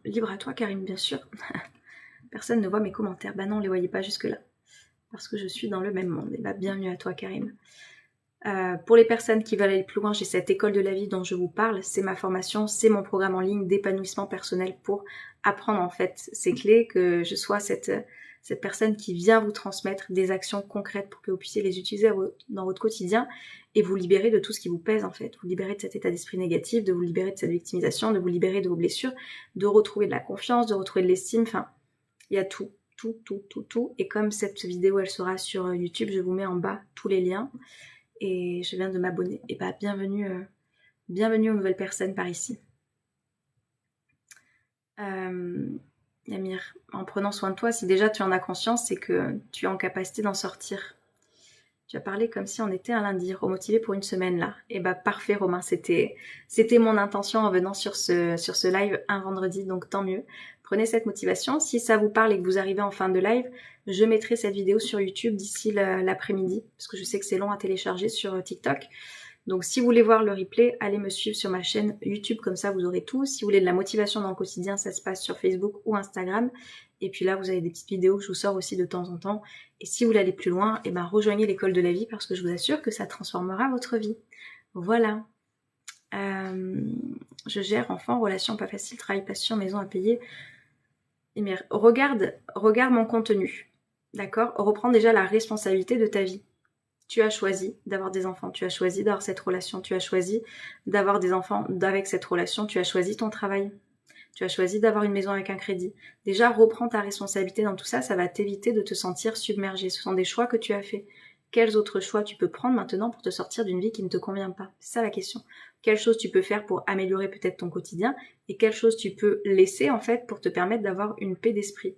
Libre à toi, Karine, bien sûr. Personne ne voit mes commentaires. Non, les voyez pas jusque-là. Parce que je suis dans le même monde. Et bienvenue à toi, Karim. Pour les personnes qui veulent aller plus loin, j'ai cette école de la vie dont je vous parle. C'est ma formation, c'est mon programme en ligne d'épanouissement personnel pour apprendre en fait ces clés, que je sois cette personne qui vient vous transmettre des actions concrètes pour que vous puissiez les utiliser dans votre quotidien et vous libérer de tout ce qui vous pèse en fait. Vous libérer de cet état d'esprit négatif, de vous libérer de cette victimisation, de vous libérer de vos blessures, de retrouver de la confiance, de retrouver de l'estime. Enfin, il y a tout. Et comme cette vidéo elle sera sur YouTube, je vous mets en bas tous les liens. Et je viens de m'abonner. Et bienvenue aux nouvelles personnes par ici. Yamir, en prenant soin de toi, si déjà tu en as conscience, c'est que tu es en capacité d'en sortir. Tu as parlé comme si on était un lundi, remotivé pour une semaine là. Et parfait Romain, c'était mon intention en venant sur ce live un vendredi, donc tant mieux. Prenez cette motivation. Si ça vous parle et que vous arrivez en fin de live, je mettrai cette vidéo sur YouTube d'ici l'après-midi, parce que je sais que c'est long à télécharger sur TikTok. Donc si vous voulez voir le replay, allez me suivre sur ma chaîne YouTube, comme ça vous aurez tout. Si vous voulez de la motivation dans le quotidien, ça se passe sur Facebook ou Instagram. Et puis là, vous avez des petites vidéos que je vous sors aussi de temps en temps. Et si vous voulez aller plus loin, eh ben, rejoignez l'école de la vie, parce que je vous assure que ça transformera votre vie. Voilà. Je gère enfant, relation pas facile, travail, passion, maison à payer. Mais regarde mon contenu. D'accord? Reprends déjà la responsabilité de ta vie. Tu as choisi d'avoir des enfants, tu as choisi d'avoir cette relation, tu as choisi d'avoir des enfants avec cette relation, tu as choisi ton travail, tu as choisi d'avoir une maison avec un crédit. Déjà, reprends ta responsabilité dans tout ça, ça va t'éviter de te sentir submergé. Ce sont des choix que tu as faits. Quels autres choix tu peux prendre maintenant pour te sortir d'une vie qui ne te convient pas? C'est ça la question. Quelles choses tu peux faire pour améliorer peut-être ton quotidien et quelles choses tu peux laisser en fait pour te permettre d'avoir une paix d'esprit.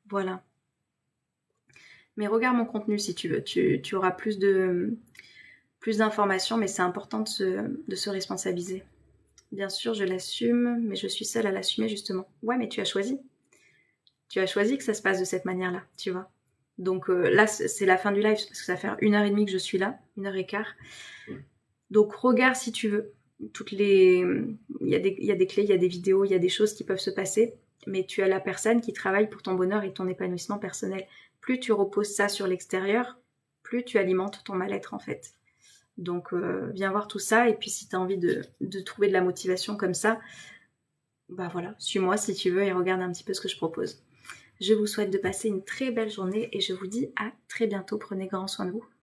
Voilà. Mais regarde mon contenu si tu veux, tu auras plus d'informations, mais c'est important de se responsabiliser. Bien sûr, je l'assume, mais je suis seule à l'assumer justement. Ouais, mais tu as choisi. Tu as choisi que ça se passe de cette manière-là, tu vois. Donc là, c'est la fin du live, parce que ça fait 1h30 que je suis là, 1h15. Donc regarde si tu veux. Il y a des clés, il y a des vidéos, il y a des choses qui peuvent se passer, mais tu as la personne qui travaille pour ton bonheur et ton épanouissement personnel. Plus tu reposes ça sur l'extérieur, plus tu alimentes ton mal-être en fait. Donc viens voir tout ça, et puis si tu as envie de trouver de la motivation comme ça, bah voilà, suis-moi si tu veux et regarde un petit peu ce que je propose. Je vous souhaite de passer une très belle journée et je vous dis à très bientôt. Prenez grand soin de vous.